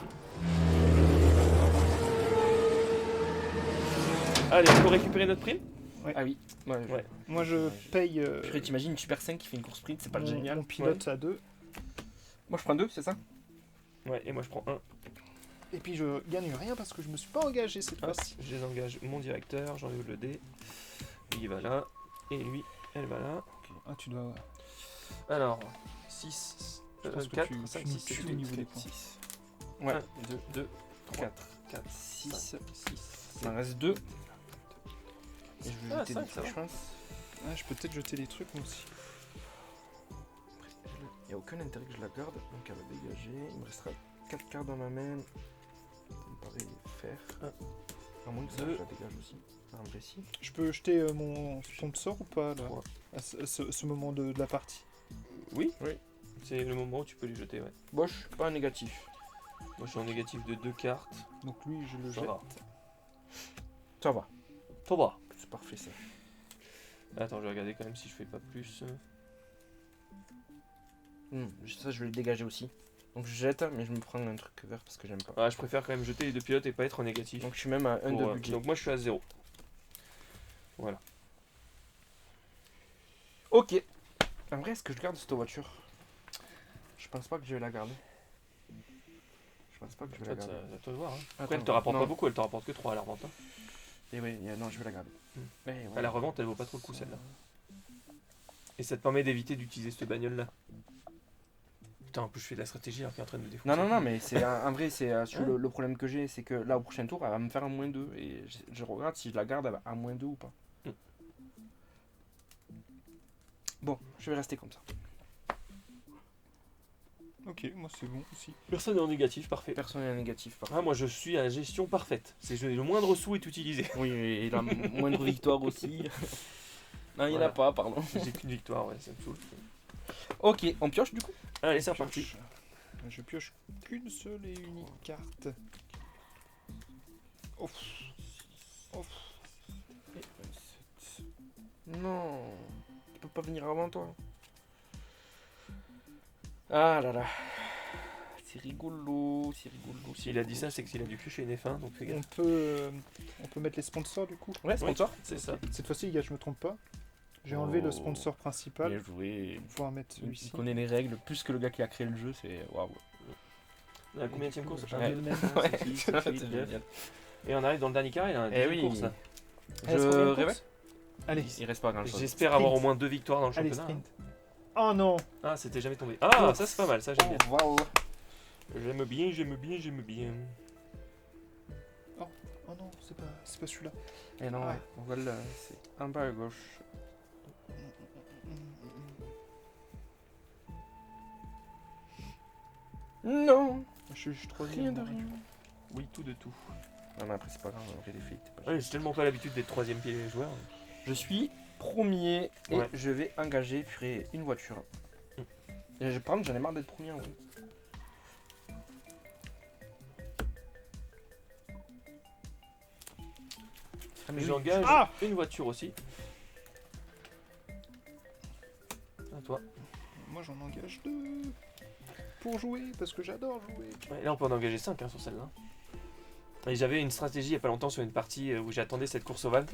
Allez, on peut récupérer notre prime? Ah oui. Ouais. Moi, je paye Purée, t'imagines une Super 5 qui fait une course sprint, c'est pas génial. mon pilote à 2. Moi, je prends 2, c'est ça? Ouais, et moi je prends 1. Et puis, je gagne rien parce que je me suis pas engagé cette Hop, fois-ci. je les engage mon directeur, j'enlève le dé. Lui il va là, et lui, elle va là. Ah, tu dois. Alors, 6, Je pense que 4, tu 5, nous 6, 7, tues au 8, niveau des 4, points. 6. Ouais. 1, 2, 2, 3, 4, 4, 6. 6, Il m'en reste 2. Et je vais Ah, jeter cinq, des ça trucs, je va. pense. Ah, je peux peut-être jeter des trucs moi aussi. Il n'y a aucun intérêt que je la garde, donc elle va dégager. Il me restera 4 cartes dans ma main. Ça me paraît faire. À moins que ça, Deux. je la dégage aussi. En vrai, si. Je peux jeter mon sponsor ou pas là, Trois. à ce moment de la partie? Oui, Oui. c'est le moment où tu peux les jeter, ouais. Bosch, pas un négatif. Moi je suis en négatif de 2 cartes. Donc lui, je le Ça jette. va. Ça va. Ça va. C'est parfait ça. Attends, je vais regarder quand même si je fais pas plus. Ça, je vais le dégager aussi. Donc je jette, mais je me prends un truc vert parce que j'aime pas. Ah, je préfère quand même jeter les 2 pilotes et pas être en négatif. Donc je suis même à 1 Pour, de budget. donc moi je suis à 0. Voilà. Ok. En vrai, est-ce que je garde cette voiture? Je pense pas que je vais la garder. Je pense pas que je vais la Ça, garder. c'est à toi de voir. Hein. Attends, Après, elle te rapporte non. pas beaucoup, elle te rapporte que 3 à la revente. Hein. Et oui, non, je vais la garder. Eh, ouais. À la revente, elle vaut pas trop le coup celle-là. Et ça te permet d'éviter d'utiliser cette bagnole là. Putain, en plus je fais de la stratégie alors qu'il est en train de me défoncer. Non, mais c'est en vrai, c'est sur le problème que j'ai, c'est que là au prochain tour, elle va me faire un -2 et je regarde si je la garde à -2 ou pas. Bon, je vais rester comme ça. Ok, moi c'est bon aussi. Personne n'est en négatif, parfait. Personne n'est négatif par Ah, moi je suis à la gestion parfaite. C'est le moindre sou est utilisé. Oui, et la moindre victoire aussi. Non, il n'y en Voilà. a pas, pardon. J'ai qu'une victoire, ouais, ça me saoule. Ok, on pioche du coup. Allez, c'est reparti. Je pioche qu'une seule et unique carte. Oh. Oh. Non, il peut pas venir avant toi. Ah là là. C'est rigolo, c'est rigolo. S'il a dit ça, c'est qu'il a dû piocher une F1, donc fais gaffe. On peut mettre les sponsors du coup. Ouais, sponsor. C'est ça. Cette fois-ci, les gars, je me trompe pas. J'ai enlevé le Oh. sponsor principal. Bien joué. On va pouvoir mettre Il celui-ci. connaît les règles plus que le gars qui a créé le jeu, c'est waouh. La combienième course? J'ai Ouais. le même. Ouais, c'est c'est neuf. génial. Et on arrive dans le dernier carré, il a un Eh 10 oui. course là. Je Est-ce qu'on vient de rêvais. course Allez, Il reste pas grand chose. J'espère avoir au moins 2 victoires dans le allez, championnat. sprint. Oh non. Ah, c'était jamais tombé. Ah, ça c'est pas mal, ça j'aime bien. Waouh. J'aime bien, j'aime bien, j'aime bien. Oh non, c'est pas celui-là. Et non, Ah. voilà, c'est en bas à gauche. Non, Je suis trop rien de rien. Oui, tout de tout. Non, mais après, c'est pas grave, j'ai des faits. Ouais, j'ai tellement pas l'habitude d'être troisième pied joueur. Je suis premier et Ouais. je vais engager purée, une voiture. Et par contre, j'en ai marre d'être premier. Ouais. Ah, mais J'engage Ah une voiture aussi. À toi. Moi, j'en engage 2 pour jouer parce que j'adore jouer. Ouais, là on peut en engager 5 sur celle-là. Et j'avais une stratégie il y a pas longtemps sur une partie où j'attendais cette course ovale.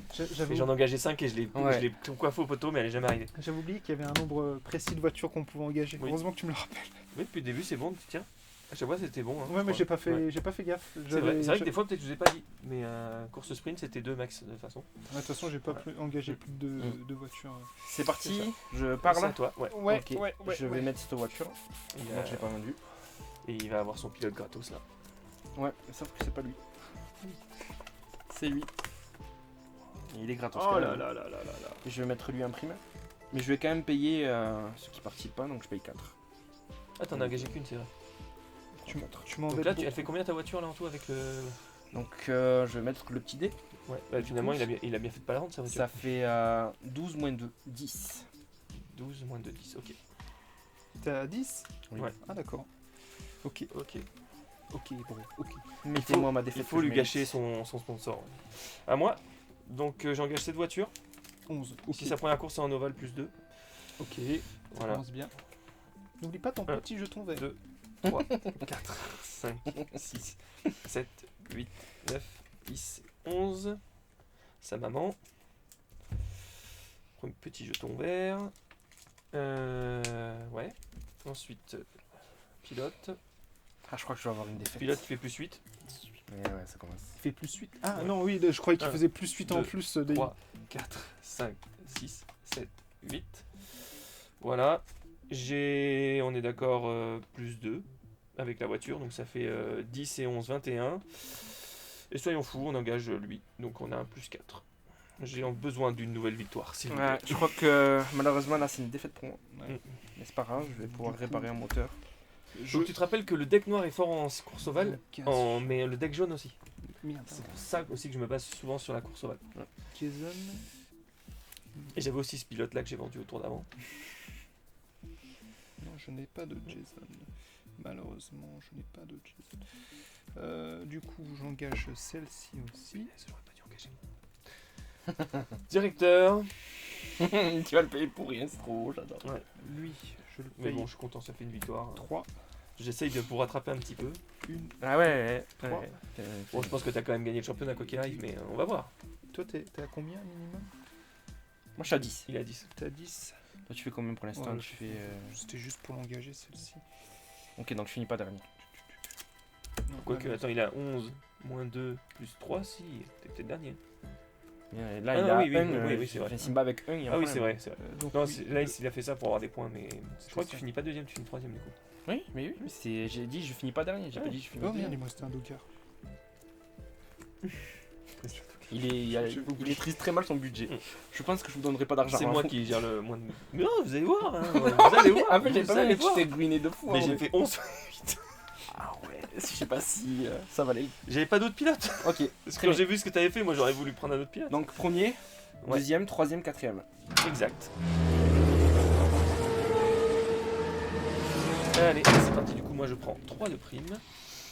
Et j'en engageais 5 et je l'ai Ouais. tout coiffé au poteau mais elle est jamais arrivée. J'avais oublié qu'il y avait un nombre précis de voitures qu'on pouvait engager. Oui. Heureusement que tu me le rappelles. Oui, depuis le début c'est bon, tiens. À chaque fois c'était bon. Hein, Ouais, mais je j'ai crois. pas fait, Ouais. j'ai pas fait gaffe. C'est vrai que des fois peut-être je vous ai pas dit. Mais course sprint c'était 2 max de toute façon. De toute façon, j'ai pas Voilà. engagé plus de Mm. voitures. C'est parti, C'est je pars C'est à là. toi, ouais. Ouais, Ok, je vais mettre cette voiture. Il Donc, a- je l'ai pas vendu. Et il va avoir son pilote gratos là. Ouais, sauf que c'est pas lui. C'est lui. Et il est gratos. Oh quand là même. là là là là là. Et je vais mettre lui imprimé. Mais je vais quand même payer ceux qui participent pas, donc je paye 4. Ah t'en as engagé qu'une c'est vrai. Tu Donc m'embêtes là beaucoup. elle fait combien ta voiture là en tout avec le. Donc je vais mettre le petit dé. Ouais, bah, finalement il a bien fait de pas la rendre sa voiture. Ça fait 12 moins 2, 10. 12 moins de 10, ok. T'as 10 Oui. Ouais. Ah d'accord. Ok. Ok. Ok, bon, ok. Mettez-moi ma Il défaite. faut que je lui mérite. gâcher son sponsor. À moi. Donc j'engage cette voiture. 11. Ok. Si sa première course est en ovale plus 2. Ok. Ça Voilà. commence bien. N'oublie pas ton Un, petit jeton vert. 2, 3, 4, 5, 6, 7, 8, 9, 10, 11. Sa maman. Premier petit jeton vert. Ouais. Ensuite, pilote. Ah, je crois que je vais avoir une défaite. Pilote qui fait plus 8. Ouais, ça commence. Il fait plus 8. Ah Ouais. non, oui, je croyais qu'il Un, faisait plus 8 en 2, plus. 3, 4, 5, 6, 7, 8. Voilà. On est d'accord, plus 2 avec la voiture. Donc ça fait 10 et 11, 21. Et soyons fous, on engage lui. Donc on a un plus 4. J'ai besoin d'une nouvelle victoire, s'il vous plaît. Ouais, je crois que malheureusement là c'est une défaite pour moi. Ouais. Mais c'est pas grave, je vais pouvoir Du coup, réparer un moteur. Je... Donc tu te rappelles que le deck noir est fort en course ovale, mais le deck jaune aussi. Merde. C'est pour ça aussi que je me base souvent sur la course ovale. Jason. Et j'avais aussi ce pilote là que j'ai vendu au tour d'avant. Non, je n'ai pas de Jason. Malheureusement, je n'ai pas de Jason. Du coup, j'engage celle-ci aussi. J'aurais pas dû engager. Directeur. Tu vas le payer pour rien, c'est trop haut, j'adore. Ouais. Lui, je le Mais paye bon, je suis content, ça fait une victoire. 3. J'essaye de vous rattraper un petit peu. Une. Ah ouais, Trois. Bon, je pense que t'as quand même gagné le championnat quoi qu'il arrive, mais on va voir. Toi, t'es à combien minimum? Moi je suis à 10. Il a 10. T'es à 10. Toi tu fais combien pour l'instant? Ouais, Tu fais. C'était juste pour l'engager celle-ci. Ok, donc je finis pas dernier. Non, Quoique, ah, attends, il a 11, moins 2, plus 3, si, t'es peut-être dernier. Bien, et là Ah il non, a oui, oui, 1. oui, oui, c'est vrai. Enfin, Simba avec 1, il y a Ah un oui, c'est problème. vrai, c'est vrai. donc Non, oui, là, il a fait ça pour avoir des points, mais je crois que tu ça. finis pas deuxième, tu finis troisième du coup. Oui, mais j'ai dit je finis pas dernier, j'ai Ouais. pas dit je finis Oh merde, deuxième. il me restait un Docker. Il maîtrise très mal son budget. Mm. Je pense que je vous donnerai pas d'argent. C'est hein. moi qui gère le moins de... Mais non, vous allez voir, hein, vous allez voir. Ah, mais j'ai vous pas allez vu, tu voir. t'es greené 2 fois. Mais hein, j'ai ouais. fait 11. Ah ouais, je sais pas si ça valait. J'avais pas d'autres pilotes. Ok, Parce que très quand bien. j'ai vu ce que t'avais fait, moi j'aurais voulu prendre un autre pilote. Donc premier, Ouais. deuxième, troisième, quatrième. Exact. Allez, c'est parti. Du coup, moi je prends 3 de prime.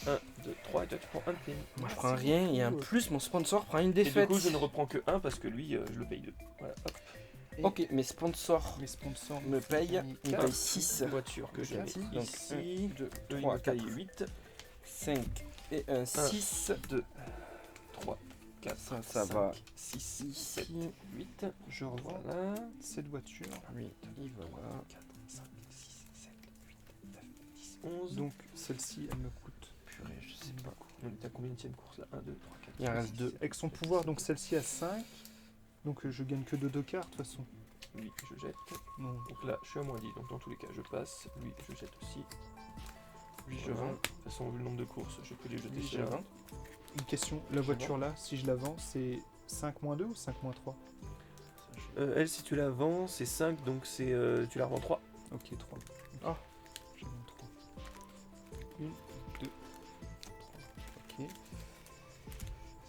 1, 2, 3, et toi tu prends 1 de prime. Moi je prends rien et en plus mon sponsor prend une Et défaite. du coup, je ne reprends que 1 parce que lui, je le paye 2. Voilà, hop. Ok, mes sponsors Mes sponsors me payent. Ils me quatre. payent 6, Voiture que je mets Quatre. Donc, ici. 2, Eux, ils 3, me payent 4, 8. 5 et un 6. 2, 3, 4, Ça 5, va 6, 7, ici. 8. Je revends Voilà. cette voiture. 8, et voilà. 4, 5, 6, 7, 8, 9, 10, 11. Donc celle-ci, elle me coûte. Purée, je sais pas. On est à combien de course là 1, 2, 3, 4. Il en reste 2. Avec son pouvoir, donc celle-ci à 5. Donc je gagne que 2 de cartes de toute façon. Lui, je jette. Non. Donc là, je suis à moins 10. Donc dans tous les cas, je passe. Lui, je jette aussi. Lui, je Voilà. vends. De toute façon, vu le nombre de courses, je peux les jeter Lui, je ceux-là. vends. Une question, la voiture là, si je la vends, c'est 5-2 ou 5-3? Elle, si tu la vends, c'est 5, donc c'est tu la revends 3. Ok, 3. Ah. Je vends 3. 1, 2, 3. Ok.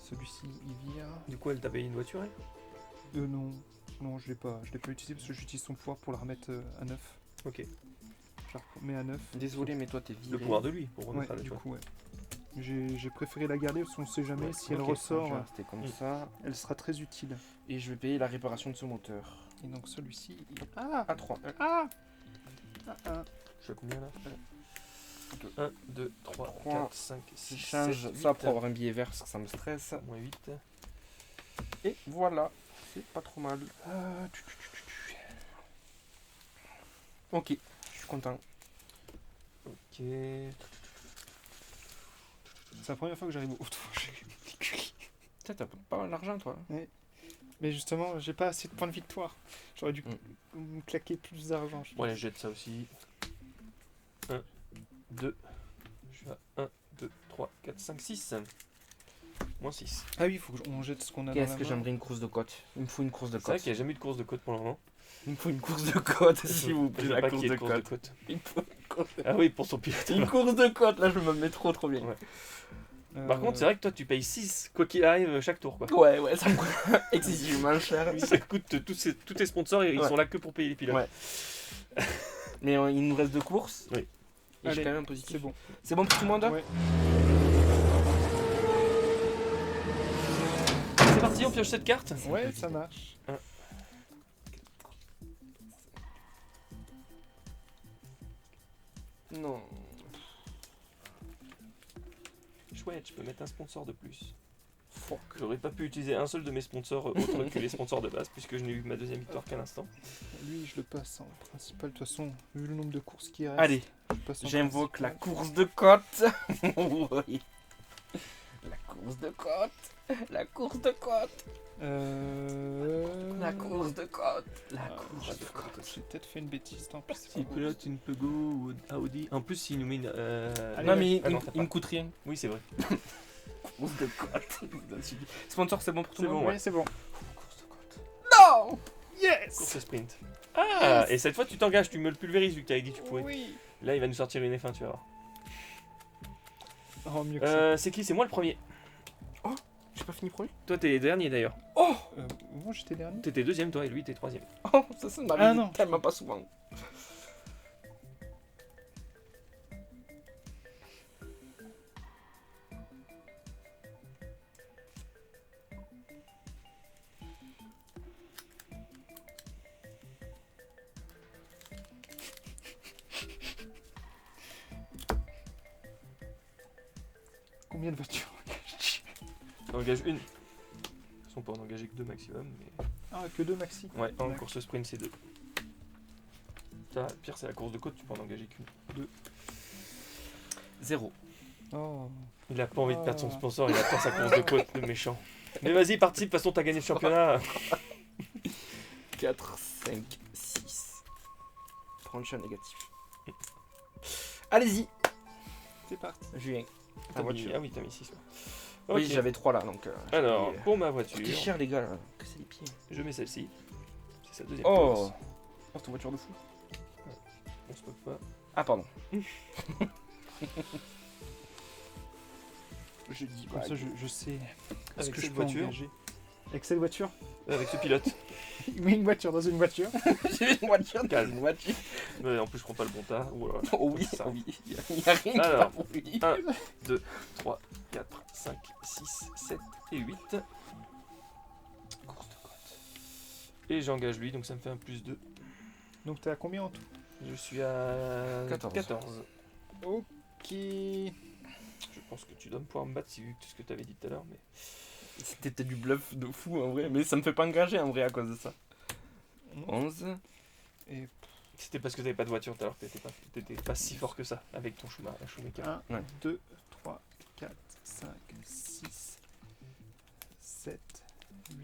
Celui-ci, il vire. Du coup, elle t'a payé une voiture, elle? Non. Non, je l'ai pas utilisé parce que j'utilise son pouvoir pour la remettre à 9. Ok. Je la remets à 9. Désolé, mais toi t'es viré. Le pouvoir de lui, pour Ouais, remettre à la du voiture. coup, ouais. J'ai préféré la garder parce qu'on sait jamais Ouais, si elle ok, ressort, Je vais rester comme ça. elle sera très utile. Et je vais payer la réparation de ce moteur. Et donc celui-ci, ah À 3. ah ah. Je suis à combien là Deux. 1, 2, 3, 3. 4, 5, Je 6, change 7, 8. ça pour avoir un billet vert parce que ça me stresse. Moins 8. Et voilà, c'est pas trop mal. Ok, je suis content. Ok. C'est la première fois que j'arrive au Putain, t'as pas mal d'argent toi. Mais justement, j'ai pas assez de points de victoire. J'aurais dû me claquer plus d'argent. je Bon, allez, pense. je jette ça aussi. 1, 2. Je suis à 1, 2, 3, 4, 5, 6. Moins 6. Ah oui, il faut qu'on jette ce qu'on a dans la Qu'est-ce que main. j'aimerais une course de côte. Il me faut une course de C'est vrai côte. qu'il n'y a jamais eu de course de côte pour le moment. Il me faut une course de côte, s'il vous plaît. Je veux La pas course qu'il y ait de de course de côte. côte. Il me faut une course de- Ah oui, pour son pilote. Une course de côte, là je me mets trop bien. Ouais. Par contre, c'est vrai que toi, tu payes 6, quoi qu'il arrive, chaque tour. Quoi. Ouais, ça me coûte excessivement cher. Ça coûte tous tes sponsors, ils Ouais. sont là que pour payer les pilotes. Ouais. Mais il nous reste 2 courses. Oui. Et je suis Allez, quand même positif. c'est bon. C'est bon pour tout le monde? Ouais. C'est parti, on pioche cette carte. Ouais, ça marche. Non. Chouette, je peux mettre un sponsor de plus. Fuck. J'aurais pas pu utiliser un seul de mes sponsors autre que les sponsors de base, puisque je n'ai eu ma deuxième victoire qu'à l'instant. Lui, je le passe en principal. De toute façon, vu le nombre de courses qui restent, Allez, je passe en j'invoque la principal. course de côte. Oui. La course de côte. La course de côte. La course de côte. La Ah, course de côte. J'ai peut-être fait une bêtise, tant pis. c'est S'il pas pilote une Peugeot ou une Audi. En plus, s'il nous met une. Allez, Non, mais Ah non, il t'as me pas. coûte rien. Oui, c'est vrai. Course de côte. Sponsor, c'est bon pour tout le C'est monde? bon, Ouais, c'est bon. Course de côte. Non! Yes. Course sprint. Ah, et cette fois, tu t'engages, tu me le pulvérises vu que tu avais dit que tu pouvais. Oui. Là, il va nous sortir une F1, tu vas voir. Oh, mieux que ça. C'est qui? C'est moi le premier. J'ai pas fini premier? Toi, t'es dernier d'ailleurs. Moi, j'étais dernier. T'étais deuxième, toi, et lui, t'es troisième. Oh, ça m'arrive Ah non. tellement pas souvent. Combien de voitures? On engage une. De toute façon, on peut en engager que deux maximum. Mais... Ah, que 2 maxi. Ouais, en Ouais. course sprint, c'est 2. Ça, le pire, c'est la course de côte, tu peux en engager qu'une. 0. Oh. Il a pas envie de perdre son Ah. sponsor, il a peur sa course de côte, le méchant. Mais vas-y, participe, de toute façon, t'as gagné le championnat. 4, 5, 6. Prends le chat négatif. Allez-y, C'est parti. Julien. Ta T'as mis- voiture. Ah oui, t'as mis 6. Oui, j'avais 3 là donc. Alors, j'ai pour ma payé. C'est voiture, cher les gars là. Cassez les pieds. je mets celle-ci. C'est sa deuxième Oh! course. Oh, c'est une voiture de fou. On se moque pas. Ah, pardon. Je dis Comme pas. ça, je sais ce Avec que je cette peux voiture, engager. Avec cette voiture. Avec ce pilote. Il met une voiture dans une voiture. J'ai une voiture dans Calme. une voiture. Ouais, en plus, je prends pas le bon tas. Oh là là. Oh oui, Ça. oh oui. Il y a rien qui Alors, va pour lui. 1, 2, 3, 4, 5, 6, 7 et 8. Course de côte. Et j'engage lui, donc ça me fait un plus 2. Donc t'es à combien en tout? Je suis à 14. Ok. Je pense que tu dois pouvoir me battre si vu tout ce que tu avais dit tout à l'heure. Mais... C'était du bluff de fou en vrai, mais ça me fait pas engager en vrai à cause de ça. 11. Et C'était parce que t'avais pas de voiture tout à l'heure, t'étais pas si fort que ça avec ton Shoemaker. 1, Ouais. 2, 3, 4, 5, 6, 7, 8,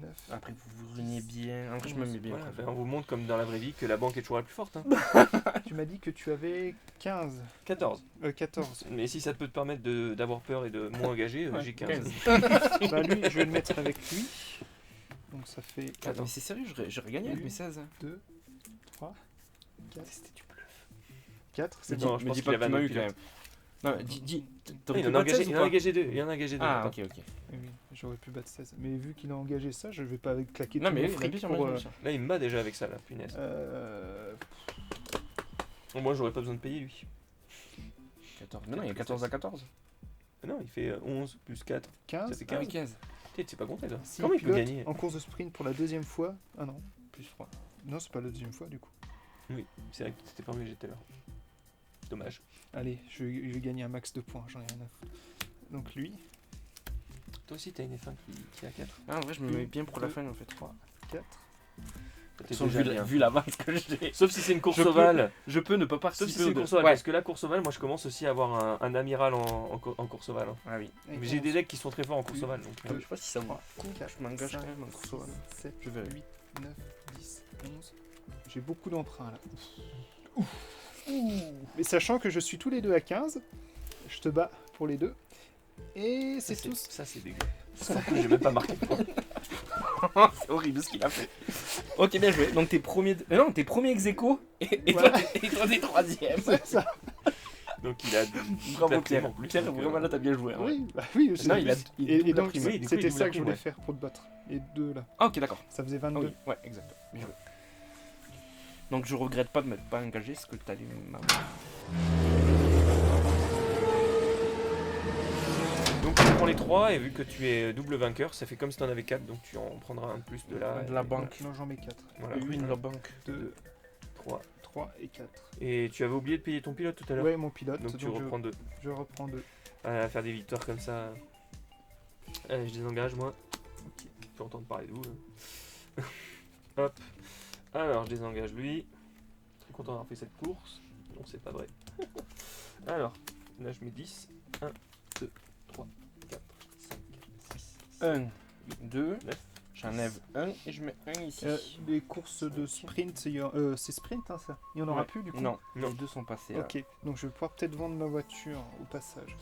9. Après vous vous ruinez bien. En vrai je me mets bien. Voilà, ben, on vous montre comme dans la vraie vie que la banque est toujours la plus forte. Hein. Tu m'as dit que tu avais 15. 14. 14. Mais si ça peut te permettre d'avoir peur et de moins engager, Ouais, j'ai 15. Bah lui, je vais le mettre avec lui. Donc ça fait Ah, mais c'est sérieux, j'aurais gagné avec mes 16. 2, 3, 4. C'était du bluff. 4, c'est Non, bon. je me pense dis qu'il pas que avait tu m'as un eu autre quand même. Non, dis. Ah, il en a engagé deux. Il en a engagé deux. Ah, attends. ok. Oui, j'aurais pu battre 16. Mais vu qu'il a engagé ça, je vais pas claquer Non, tout mais mon oui, fric bien sûr, pour... bien sûr. Là, il me bat déjà avec ça, la punaise. Bon, moi, j'aurais pas besoin de payer lui. 14. Mais non, il y a 14 à 14. Mais non, il fait 11 plus 4. 15. Ça fait Ah oui, 15. 15. Tu sais pas compter toi. Si Comment il peut pilote gagner en course de sprint pour la deuxième fois. Ah non, Plus 3. non, c'est pas la deuxième fois du coup. C'est vrai que t'étais pas engagé tout à l'heure. Dommage. Allez, je vais gagner un max de points, j'en ai rien à foutre. Donc lui, Toi aussi, t'as une F1 qui est à 4. Ah, en vrai, je me mets bien pour la fin en fait. 3, 4. T'es déjà bien. Vu l'avance que j'ai. Sauf si c'est une course Je peux- ovale. Je peux ne pas Sauf participer si c'est une au course deux. ovale. Ouais. Parce que la course ovale, moi je commence aussi à avoir un amiral en course ovale. Hein. Ah oui. Mais j'ai des decks qui sont très forts en course ovale. Donc, Je sais pas si ça va. 4, Je m'engage quand même en course ovale. 7, Je verrai. 8, 9, 10, 11. J'ai beaucoup d'emprunts là. Ouf. Ouh. Mais sachant que je suis tous les deux à 15, je te bats pour les deux. Et c'est tout. Ça, c'est dégueu. Ça, j'ai même pas marqué. C'est horrible ce qu'il a fait. Ok, bien joué. Donc t'es premier. Non, t'es premier ex aequo et Voilà. toi t'es troisième. C'est ça. Donc il a Bravo la Pierre. prime en plus. Pierre, donc, vraiment là t'as bien joué. hein. Oui, bah oui. je Non, sais. il a. Et double donc, prime. oui, du coup, c'était il ça double que je prime, voulais ouais. faire pour te battre. Les deux là. Ah, ok, d'accord. Ça faisait Ah 22. oui, ouais, exact. Bien joué. Donc je regrette pas de m'être pas engagé, ce que t'as lu. Donc tu prends les 3 et vu que tu es double vainqueur, ça fait comme si t'en avais 4. Donc tu en prendras un de plus de là. De la banque. Non, j'en mets 4. Voilà. Ruine leur banque. 2, 3. 3 et 4. Et tu avais oublié de payer ton pilote tout à l'heure. Ouais, mon pilote. Donc tu reprends 2. je reprends 2. À faire des victoires comme ça. Allez, je désengage moi. Tu peux entendre parler de vous. Là. Hop. Alors, je désengage lui. Très content d'avoir fait cette course. Non, c'est pas vrai. Alors, là je mets 10. 1, 2, 3, 4, 5, 6, 1, 2, 9. j'enlève 1 et je mets 1 ici. Les courses de sprint, c'est sprint hein, ça. Il y en aura Ouais. plus du coup. Non, Non. les deux sont passés. Là. Ok, donc je vais pouvoir peut-être vendre ma voiture au passage.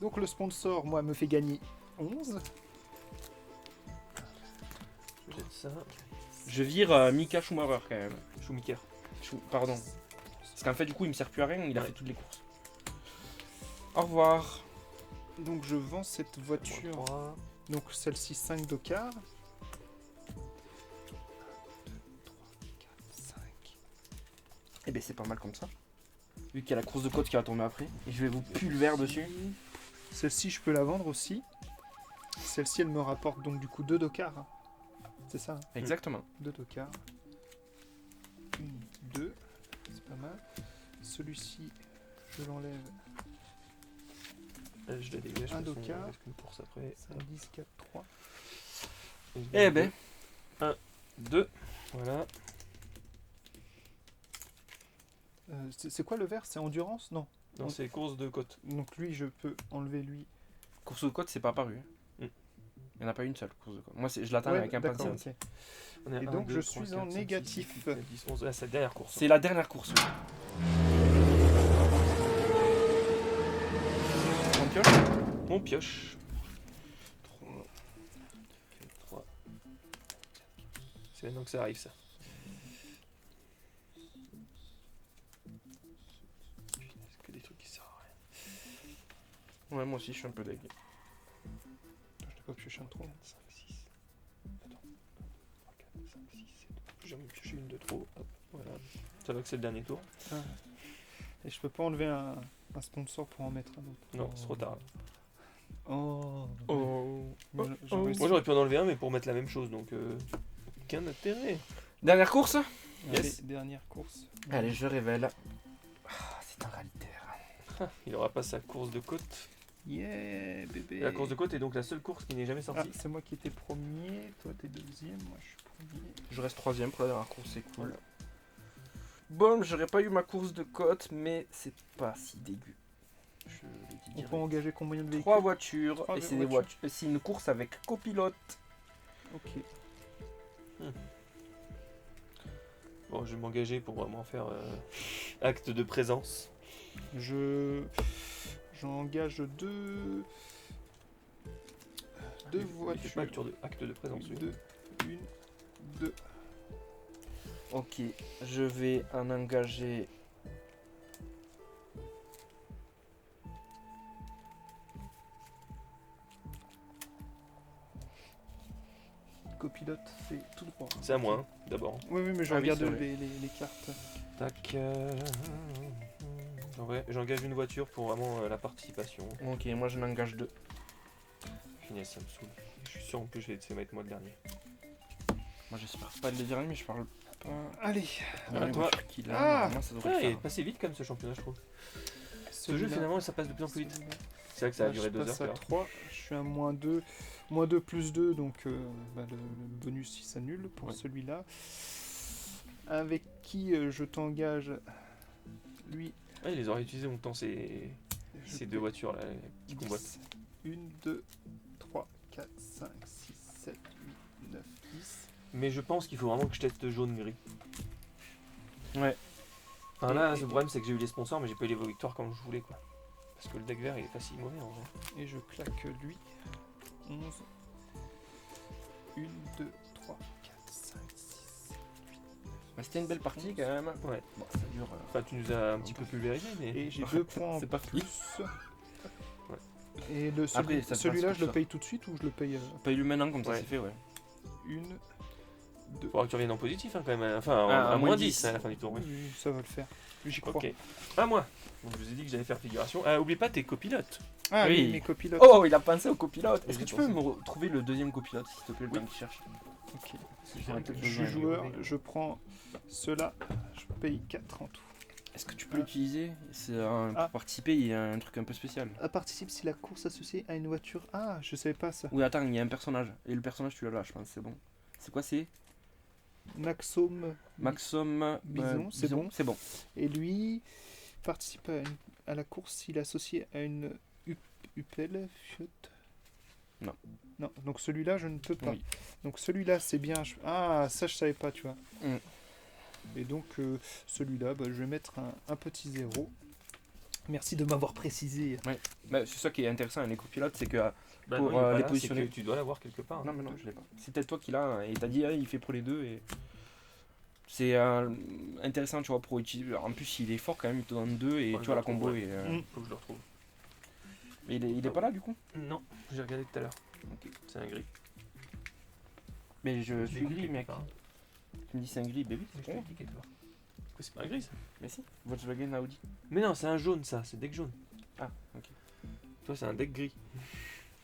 Donc le sponsor, moi, me fait gagner 11. Je jette ça. Je vire Mika Schumacher quand même. Schumacher. Pardon. Parce qu'en fait, du coup, il me sert plus à rien, il a Ouais. fait toutes les courses. Au revoir. Donc je vends cette voiture. 3. Donc celle-ci 5 d'Ocar. 1, 2, 3, 4, 5. Eh ben, c'est pas mal comme ça. Vu qu'il y a la course de côte qui va tomber après. Et je vais vous pulver dessus. Celle-ci, je peux la vendre aussi. Celle-ci, elle me rapporte donc du coup 2 d'Ocar. C'est ça, hein, Exactement. 2 d'Ocar. 1, 2. C'est pas mal. Celui-ci, je l'enlève. Je la dégage. Un de toute façon, d'Ocar. il reste qu'une course après. 5, 10, 4, 3. Eh ben. 2. Voilà. C'est quoi le vert? C'est endurance? Non. Non, c'est course de côte. Donc lui, je peux enlever lui. Course de côte, c'est pas apparu. Mm. Il n'y en a pas une seule course de côte. Moi, je l'attends Ouais, avec d'accord, impatience. ok. On est à Et 1, donc, 2, je 3, suis 4, en 5, négatif. 6, 7, 8, 10, 11. Là, c'est la dernière course. C'est la dernière course. Oui. On pioche. On pioche. 3. C'est maintenant que ça arrive, ça. Punaise, que des trucs qui servent à rien. Ouais, moi aussi, je suis un peu deg. Je n'ai pas pioché un trou. 4, 5, 6. 6, 7. J'en ai pioché une de trop. Hop, voilà. Ça va que c'est le dernier tour. Ah. Et je peux pas enlever un sponsor pour en mettre un autre. Non, c'est trop tard. Oh. Oh. Mais Moi j'aurais- j'aurais pu en enlever un, mais pour mettre la même chose, donc aucun intérêt. Dernière course. Allez, Yes. dernière course. Allez, je révèle. Ah, c'est un ralitaire. Il aura pas sa course de côte. Yeah, bébé. Et la course de côte est donc la seule course qui n'est jamais Ah, sortie. c'est moi qui étais premier, toi t'es deuxième, moi je suis premier. Je reste troisième pour la dernière course, c'est cool. Bon, j'aurais pas eu ma course de côte, mais c'est pas si dégueu. Je le dis On direct. peut engager combien de véhicules? 3 voitures, Trois et c'est des voitures. voitures. C'est une course avec copilote. Ok. Bon, je vais m'engager pour vraiment faire acte de présence. J'engage deux Il fait voitures. pas acte de présence. lui. Deux. Ok, je vais en engager. Copilote, c'est tout droit. C'est à moi, hein, d'abord. Oui, mais je Ah oui, regarde c'est vrai. les cartes. Tac. J'engage une voiture pour vraiment la participation. Ok, moi je n'engage 2. Finesse, ça me saoule. Je suis sûr en plus je vais essayer de mettre moi le dernier. Moi j'espère pas le dernier, mais je parle pas. Allez, Ah, toi. Qu'il a, Ah normalement, ça devrait Ouais, le il est faire. passé vite comme ce championnat, je trouve. Ce jeu celui-là, finalement ça passe de plus en plus vite. celui-là. C'est vrai que ça a Là, duré je 2 heures. passe à alors. 3, je suis à -2. -2 plus 2, donc le bonus il s'annule pour Ouais. celui-là. Avec qui je t'engage lui. Ouais, il les aurait utilisés longtemps ces je deux voitures là qui 10. combattent. 1, 2, 3, 4, 5, 6, 7, 8, 9, 10. Mais je pense qu'il faut vraiment que je teste jaune-gris. Ouais. Enfin là, le problème c'est que j'ai eu les sponsors, mais j'ai pas eu les victoires comme je voulais quoi. Parce que le deck vert il est pas si mauvais en vrai. Et je claque lui. 11. 1, 2, 3, 4, 5, 6, 7, 8. Bah, c'était une belle partie quand même. Ouais. Bon, ça dure. Enfin, tu nous as un petit peu pulvérisé, mais. Et j'ai 2 points en C'est pas plus. fini. Et Après, ça te celui-là, passe je le tout paye tout de suite ou je le paye Pas eu maintenant comme ça Ouais. c'est fait, ouais. 1, 2. Faudra que tu reviennes en positif hein, quand même. Enfin, Ah, à à moins moins 10 10. à la fin du tour. Oui. Oui, ça va le faire. J'y crois. Ok. À moi. Donc, je vous ai dit que j'allais faire figuration. Ah, oublie pas tes copilotes. Ah oui, Oui. mes copilotes. Oh, il a pensé au copilote. Est-ce J'ai que tu peux pensé. me retrouver le deuxième copilote, s'il te plaît, le Oui. temps qu'il cherche? Ok. Parce que j'aurais peut-être Je besoin. suis joueur, je prends cela, je paye 4 en tout. Est-ce que tu peux l'utiliser? C'est pour Ah. participer, il y a un truc un peu spécial. Participe si la course associée à une voiture. Ah, je savais pas ça. Oui, attends, il y a un personnage. Et le personnage, tu l'as là, je pense, c'est bon. C'est quoi, c'est Maxome. Maxome Bison, c'est bon. C'est bon. Et lui participe à la course s'il est associé à une Upel. Non. Non, donc celui-là, je ne peux pas. Oui. Donc celui-là, c'est bien. Ah, ça, je savais pas, tu vois. Mm. Et donc, celui-là, bah, je vais mettre un petit 0. Merci de m'avoir précisé. Bah, c'est ça qui est intéressant avec les copilotes, c'est que. Bah Pour, non, il est pas les là, positionner. c'est que tu dois l'avoir quelque part. Non, mais non, je l'ai pas. C'est peut-être toi qui l'as, et t'as dit, ah, il fait pour les deux, et. C'est intéressant, tu vois, pour utiliser. En plus, il est fort quand même, il te donne 2, et Ouais, tu je vois, la le trouve, combo ouais. est. Mm. Faut que je le retrouve. Mais il est pas là, du coup? Non, j'ai regardé tout à l'heure. Ok. C'est un gris. Mais je suis gris, quelque mec. part. Tu me dis c'est un gris, baby. Mais je te l'ai dit quelque part. Quoi, c'est pas un gris ça? Mais si, Volkswagen Audi. Mais non, c'est un jaune ça, c'est deck jaune. Ah, ok. Toi, c'est un deck gris.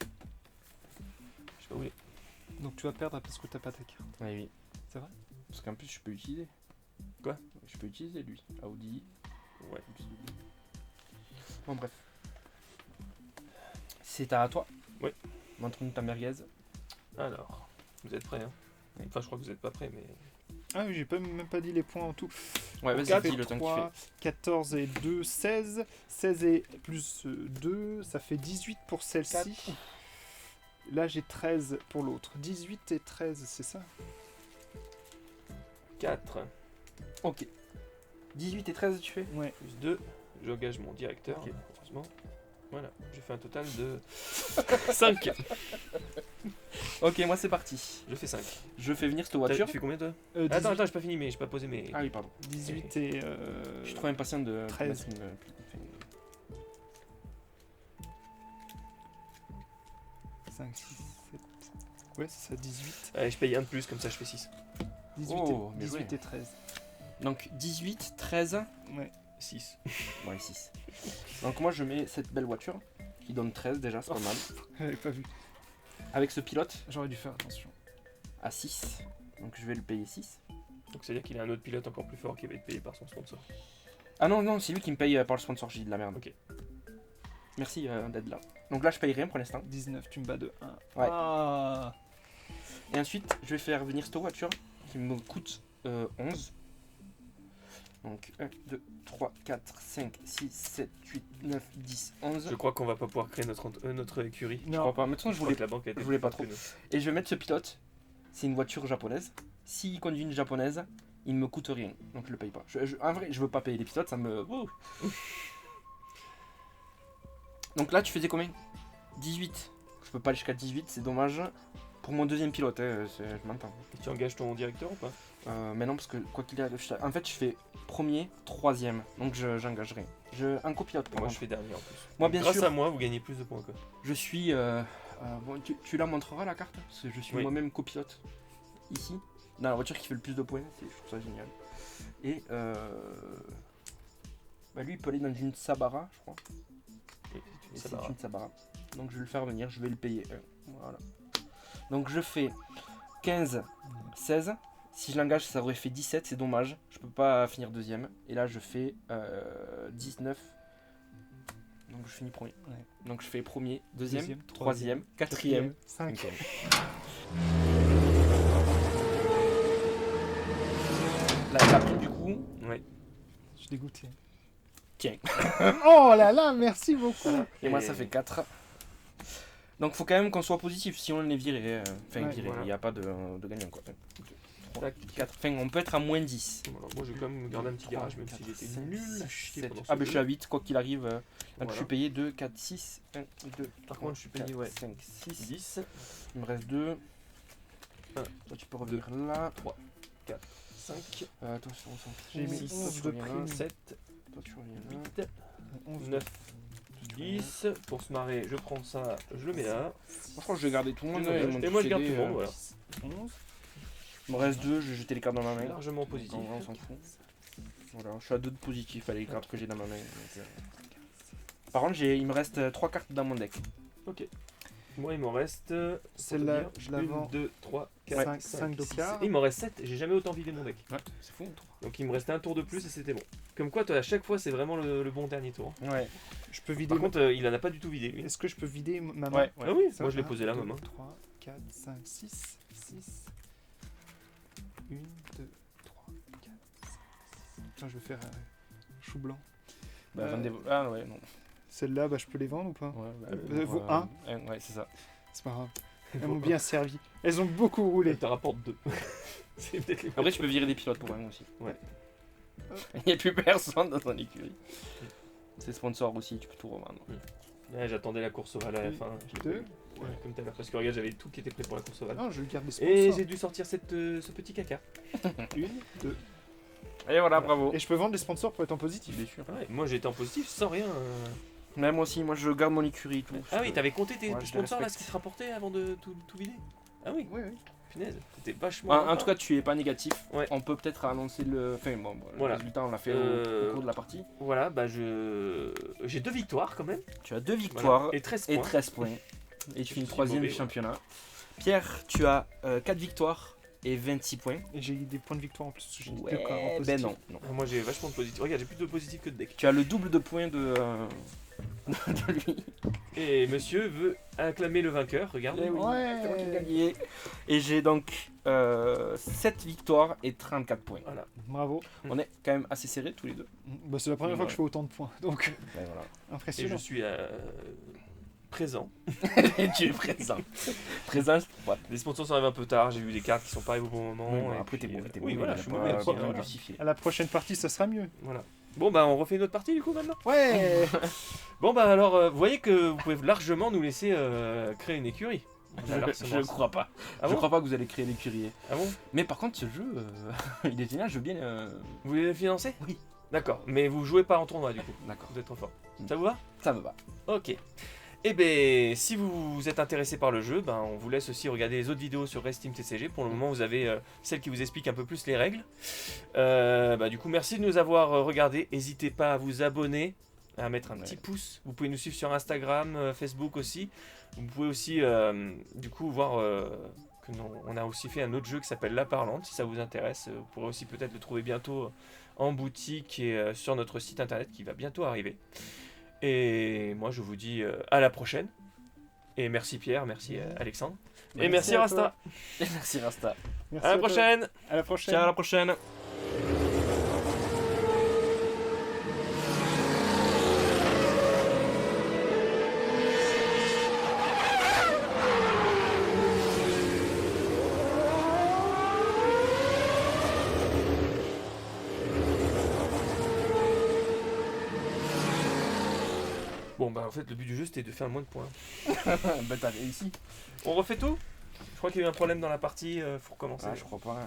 Je sais pas où il est. Donc tu vas perdre parce que t'as pas ta carte. Oui, oui. C'est vrai? Parce qu'en plus, je peux l'utiliser. Quoi? Je peux utiliser lui. Audi. Ouais. Bon, bref. C'est à toi. Oui. Montre-nous ta merguez. Alors, vous êtes prêts hein? Oui. Enfin, je crois que vous êtes pas prêts, mais. Ah oui, j'ai même pas dit les points en tout. Ouais, vas-y, Ça dis fait le temps que tu 3, fais. 14 et 2, 16. 16 et plus 2, ça fait 18 pour celle-ci. Là, j'ai 13 pour l'autre. 18 et 13, c'est ça? 4 Ok. 18 et 13, tu fais? Ouais. plus 2, j'engage mon directeur, Ok. heureusement. Voilà, j'ai fait un total de 5. Ok, moi c'est parti. Je fais 5. Je fais venir cette voiture. Tu fais combien toi 18, Attends, j'ai pas fini, mais j'ai pas posé mes. Ah oui, pardon. 18 et... Je suis trop impatient de 13. mettre une- 5, 6, 7... Ouais, c'est ça, 18. Allez, je paye un de plus, comme ça je fais 6. 18, Oh, et, bien 18 joué. et 13. Donc 18, 13, Ouais. 6. ouais 6. Donc moi je mets cette belle voiture qui donne 13 déjà, c'est pas mal. J'avais pas vu. Avec ce pilote J'aurais dû faire attention. à 6, donc je vais le payer 6. Donc c'est-à-dire qu'il a un autre pilote encore plus fort qui va être payé par son sponsor. Ah non, non, c'est lui qui me paye par le sponsor, j'ai dit de la merde. Ok. Merci d'être là. Donc là je paye rien pour l'instant. 19, tu me bats de 1. Ouais. Ah. Et ensuite je vais faire venir cette voiture qui me coûte 11. Donc 1, 2, 3, 4, 5, 6, 7, 8, 9, 10, 11. Je crois qu'on va pas pouvoir créer notre écurie. Je crois pas. Maintenant je voulais que la banque a été je voulais plus pas forte trop. que nous. Et je vais mettre ce pilote. C'est une voiture japonaise. S'il conduit une japonaise, il ne me coûte rien. Donc je le paye pas. En vrai, je veux pas payer les pilotes, ça me. Ouh. Donc là, tu faisais combien 18. Je peux pas aller jusqu'à 18, c'est dommage. Pour mon deuxième pilote, je m'entends. Tu engages ton directeur ou pas? Mais non, parce que quoi qu'il arrive, en fait, je fais premier, troisième. Donc j'engagerai. Un copilote pour Moi moi. je fais dernier en plus. Moi, bien Grâce sûr. à moi, vous gagnez plus de points quoi. Je suis. Bon, tu la montreras la carte parce que je suis Oui. moi-même copilote ici. Dans la voiture qui fait le plus de points, je trouve ça génial. Et bah lui il peut aller dans une Sabara, je crois. Et Et ça c'est va. une Sabara. Donc je vais le faire venir, je vais le payer. Voilà. Donc je fais 15, 16. Si je l'engage, ça aurait fait 17, c'est dommage. Je peux pas finir deuxième. Et là je fais 19. Donc je finis premier. Ouais. Donc je fais premier, deuxième, Deuxième, troisième, quatrième, 5. cinquième. La prime du coup, Ouais. Je suis dégoûté. tiens. Oh là là, merci beaucoup. Et moi ça fait 4. Donc faut quand même qu'on soit positif, si on est viré. Enfin Ouais, viré, il voilà. n'y a pas de gagnant quoi. 3, Tac. 4. Enfin on peut être à moins 10. Alors, moi je vais quand même garder un petit garage même si j'étais nul à chier pendant ce Ah ben je suis jeu. à 8, quoi qu'il arrive. Donc Voilà. je suis payé 2, 4, 6, 1, 2, Par 3, contre, je suis payé, 4, ouais. 5, 6. 10, Il me reste 2. Un, Toi tu peux revenir là. 5, Toi on s'en fout. J'ai mis 6, 11 tu de reviens là. prime. 7, Toi tu reviens là. 8, 11. 9, 10. Pour se marrer, je prends ça, je le mets là. Franchement je vais garder tout le monde. Et ils m'ont moi, tous je garde aidé, tout le monde, voilà. 11. Il me reste 2, je vais jeter les cartes dans ma main. Largement positif. En vrai, on s'en fout. Voilà, je suis à 2 de positif avec les cartes que j'ai dans ma main. Par contre, il me reste 3 cartes dans mon deck. Ok. Moi, il m'en reste. Celle-là, je la vends. 1, 2, 3, Ouais, 4, 5 5, d'Okar. Il m'en reste 7. J'ai jamais autant vidé mon deck. Ouais, c'est fou. Donc, il me restait un tour de plus et c'était bon. Comme quoi, toi, à chaque fois, c'est vraiment le bon dernier tour. Ouais. Je peux vider. Par contre, il en a pas du tout vidé lui. Est-ce que je peux vider ma main Ouais. Ah oui, Ça, moi je l'ai 1, posé là, 2, ma main. 3, 4, 5, 6, 6. 1, 2, 3, 4, 5, 6. Tiens, je vais faire chou blanc. Bah, vendez-vous. Ah ouais, non. Celles-là, bah, je peux les vendre ou pas? Ouais, vaut un. Ouais, c'est ça. C'est pas grave. Elles m'ont bien servi. Elles ont beaucoup roulé. Elle te rapporte 2. C'est peut-être les Après, tu peux virer des pilotes pour un aussi. Ouais. Il n'y a plus personne dans ton écurie. C'est sponsor aussi, tu peux tout revendre. Ouais, j'attendais la course ovale à la fin. Je l'ai Deux. pas eu. Ouais, comme tout à l'heure. Parce que regarde, j'avais tout qui était prêt pour la course ovale. Non, je garde les Et sponsors. j'ai dû sortir ce petit caca. 1, 2. Et voilà, bravo. Et je peux vendre les sponsors pour être en positif. Bien sûr. Ouais, moi j'étais en positif sans rien. Mais moi aussi, moi je garde mon écurie et tout. Ah oui, t'avais compté tes Ouais, je les sponsors là, respecte. ce qui te rapportait avant de tout vider. Ah oui, Oui, oui. punaise, c'était vachement. En tout cas, tu es pas négatif. Ouais. On peut peut-être annoncer le. Enfin, bon, Voilà. le résultat, on l'a fait au cours de la partie. Voilà, bah j'ai 2 victoires quand même. Tu as 2 Voilà. victoires Et 13 et points. 13 points. Et tu finis suis 3ème mauvais, du ouais. championnat. Pierre, tu as 4 victoires et 26 points. Et j'ai eu des points de victoire en plus. J'ai Ouais, deux cartes en positif. ben non, non. Moi j'ai vachement de positif. Regarde, j'ai plus de positif que de deck. Tu as le double de points de lui. Et monsieur veut acclamer le vainqueur, regarde. Eh oui, Ouais. c'est moi qui ai gagné. Et j'ai donc 7 victoires et 34 points. Voilà. Bravo. On est quand même assez serrés tous les deux. Bah, c'est la première fois que je fais autant de points. Donc, Ben voilà. Et impressionnant. je suis présent. Et tu es présent. Présent, ouais. Les sponsors arrivent un peu tard, j'ai vu des cartes qui sont pas arrivées au bon moment. Oui, et après, t'es puis, mauvais, t'es Oui, mauvais, voilà, il je a suis pas- mauvais. pas aussi, besoin de voilà. justifier. À la prochaine partie, ça sera mieux. Voilà. Bon bah on refait une autre partie du coup maintenant. Ouais. Bon bah alors vous voyez que vous pouvez largement nous laisser créer une écurie. On a Je largement ne ça. crois pas. Ah Je bon crois pas que vous allez créer l'écurie. Ah bon Mais par contre, ce jeu, il est génial. Je veux bien. Vous voulez le financer? Oui. D'accord, mais vous jouez pas en tournoi du coup. D'accord. Vous êtes trop fort. Mm. Ça vous va? Ça me va. Ok. Et ben si vous êtes intéressé par le jeu, on vous laisse aussi regarder les autres vidéos sur Race Team TCG. Pour le moment, vous avez celle qui vous explique un peu plus les règles. Du coup, merci de nous avoir regardés. N'hésitez pas à vous abonner, à mettre un petit pouce. Vous pouvez nous suivre sur Instagram, Facebook aussi. Vous pouvez aussi du coup voir que on a aussi fait un autre jeu qui s'appelle La Parlante. Si ça vous intéresse, vous pourrez aussi peut-être le trouver bientôt en boutique et sur notre site internet qui va bientôt arriver. Et moi je vous dis à la prochaine. Et merci Pierre, merci Alexandre. Et merci à Rasta. toi. Merci Rasta. Merci À la toi. prochaine. À la prochaine. Ciao, à la prochaine. Bon en fait le but du jeu c'était de faire le moins de points. Bah t'as réussi. On refait tout. Je crois qu'il y a eu un problème dans la partie, faut recommencer. Ah, je crois pas.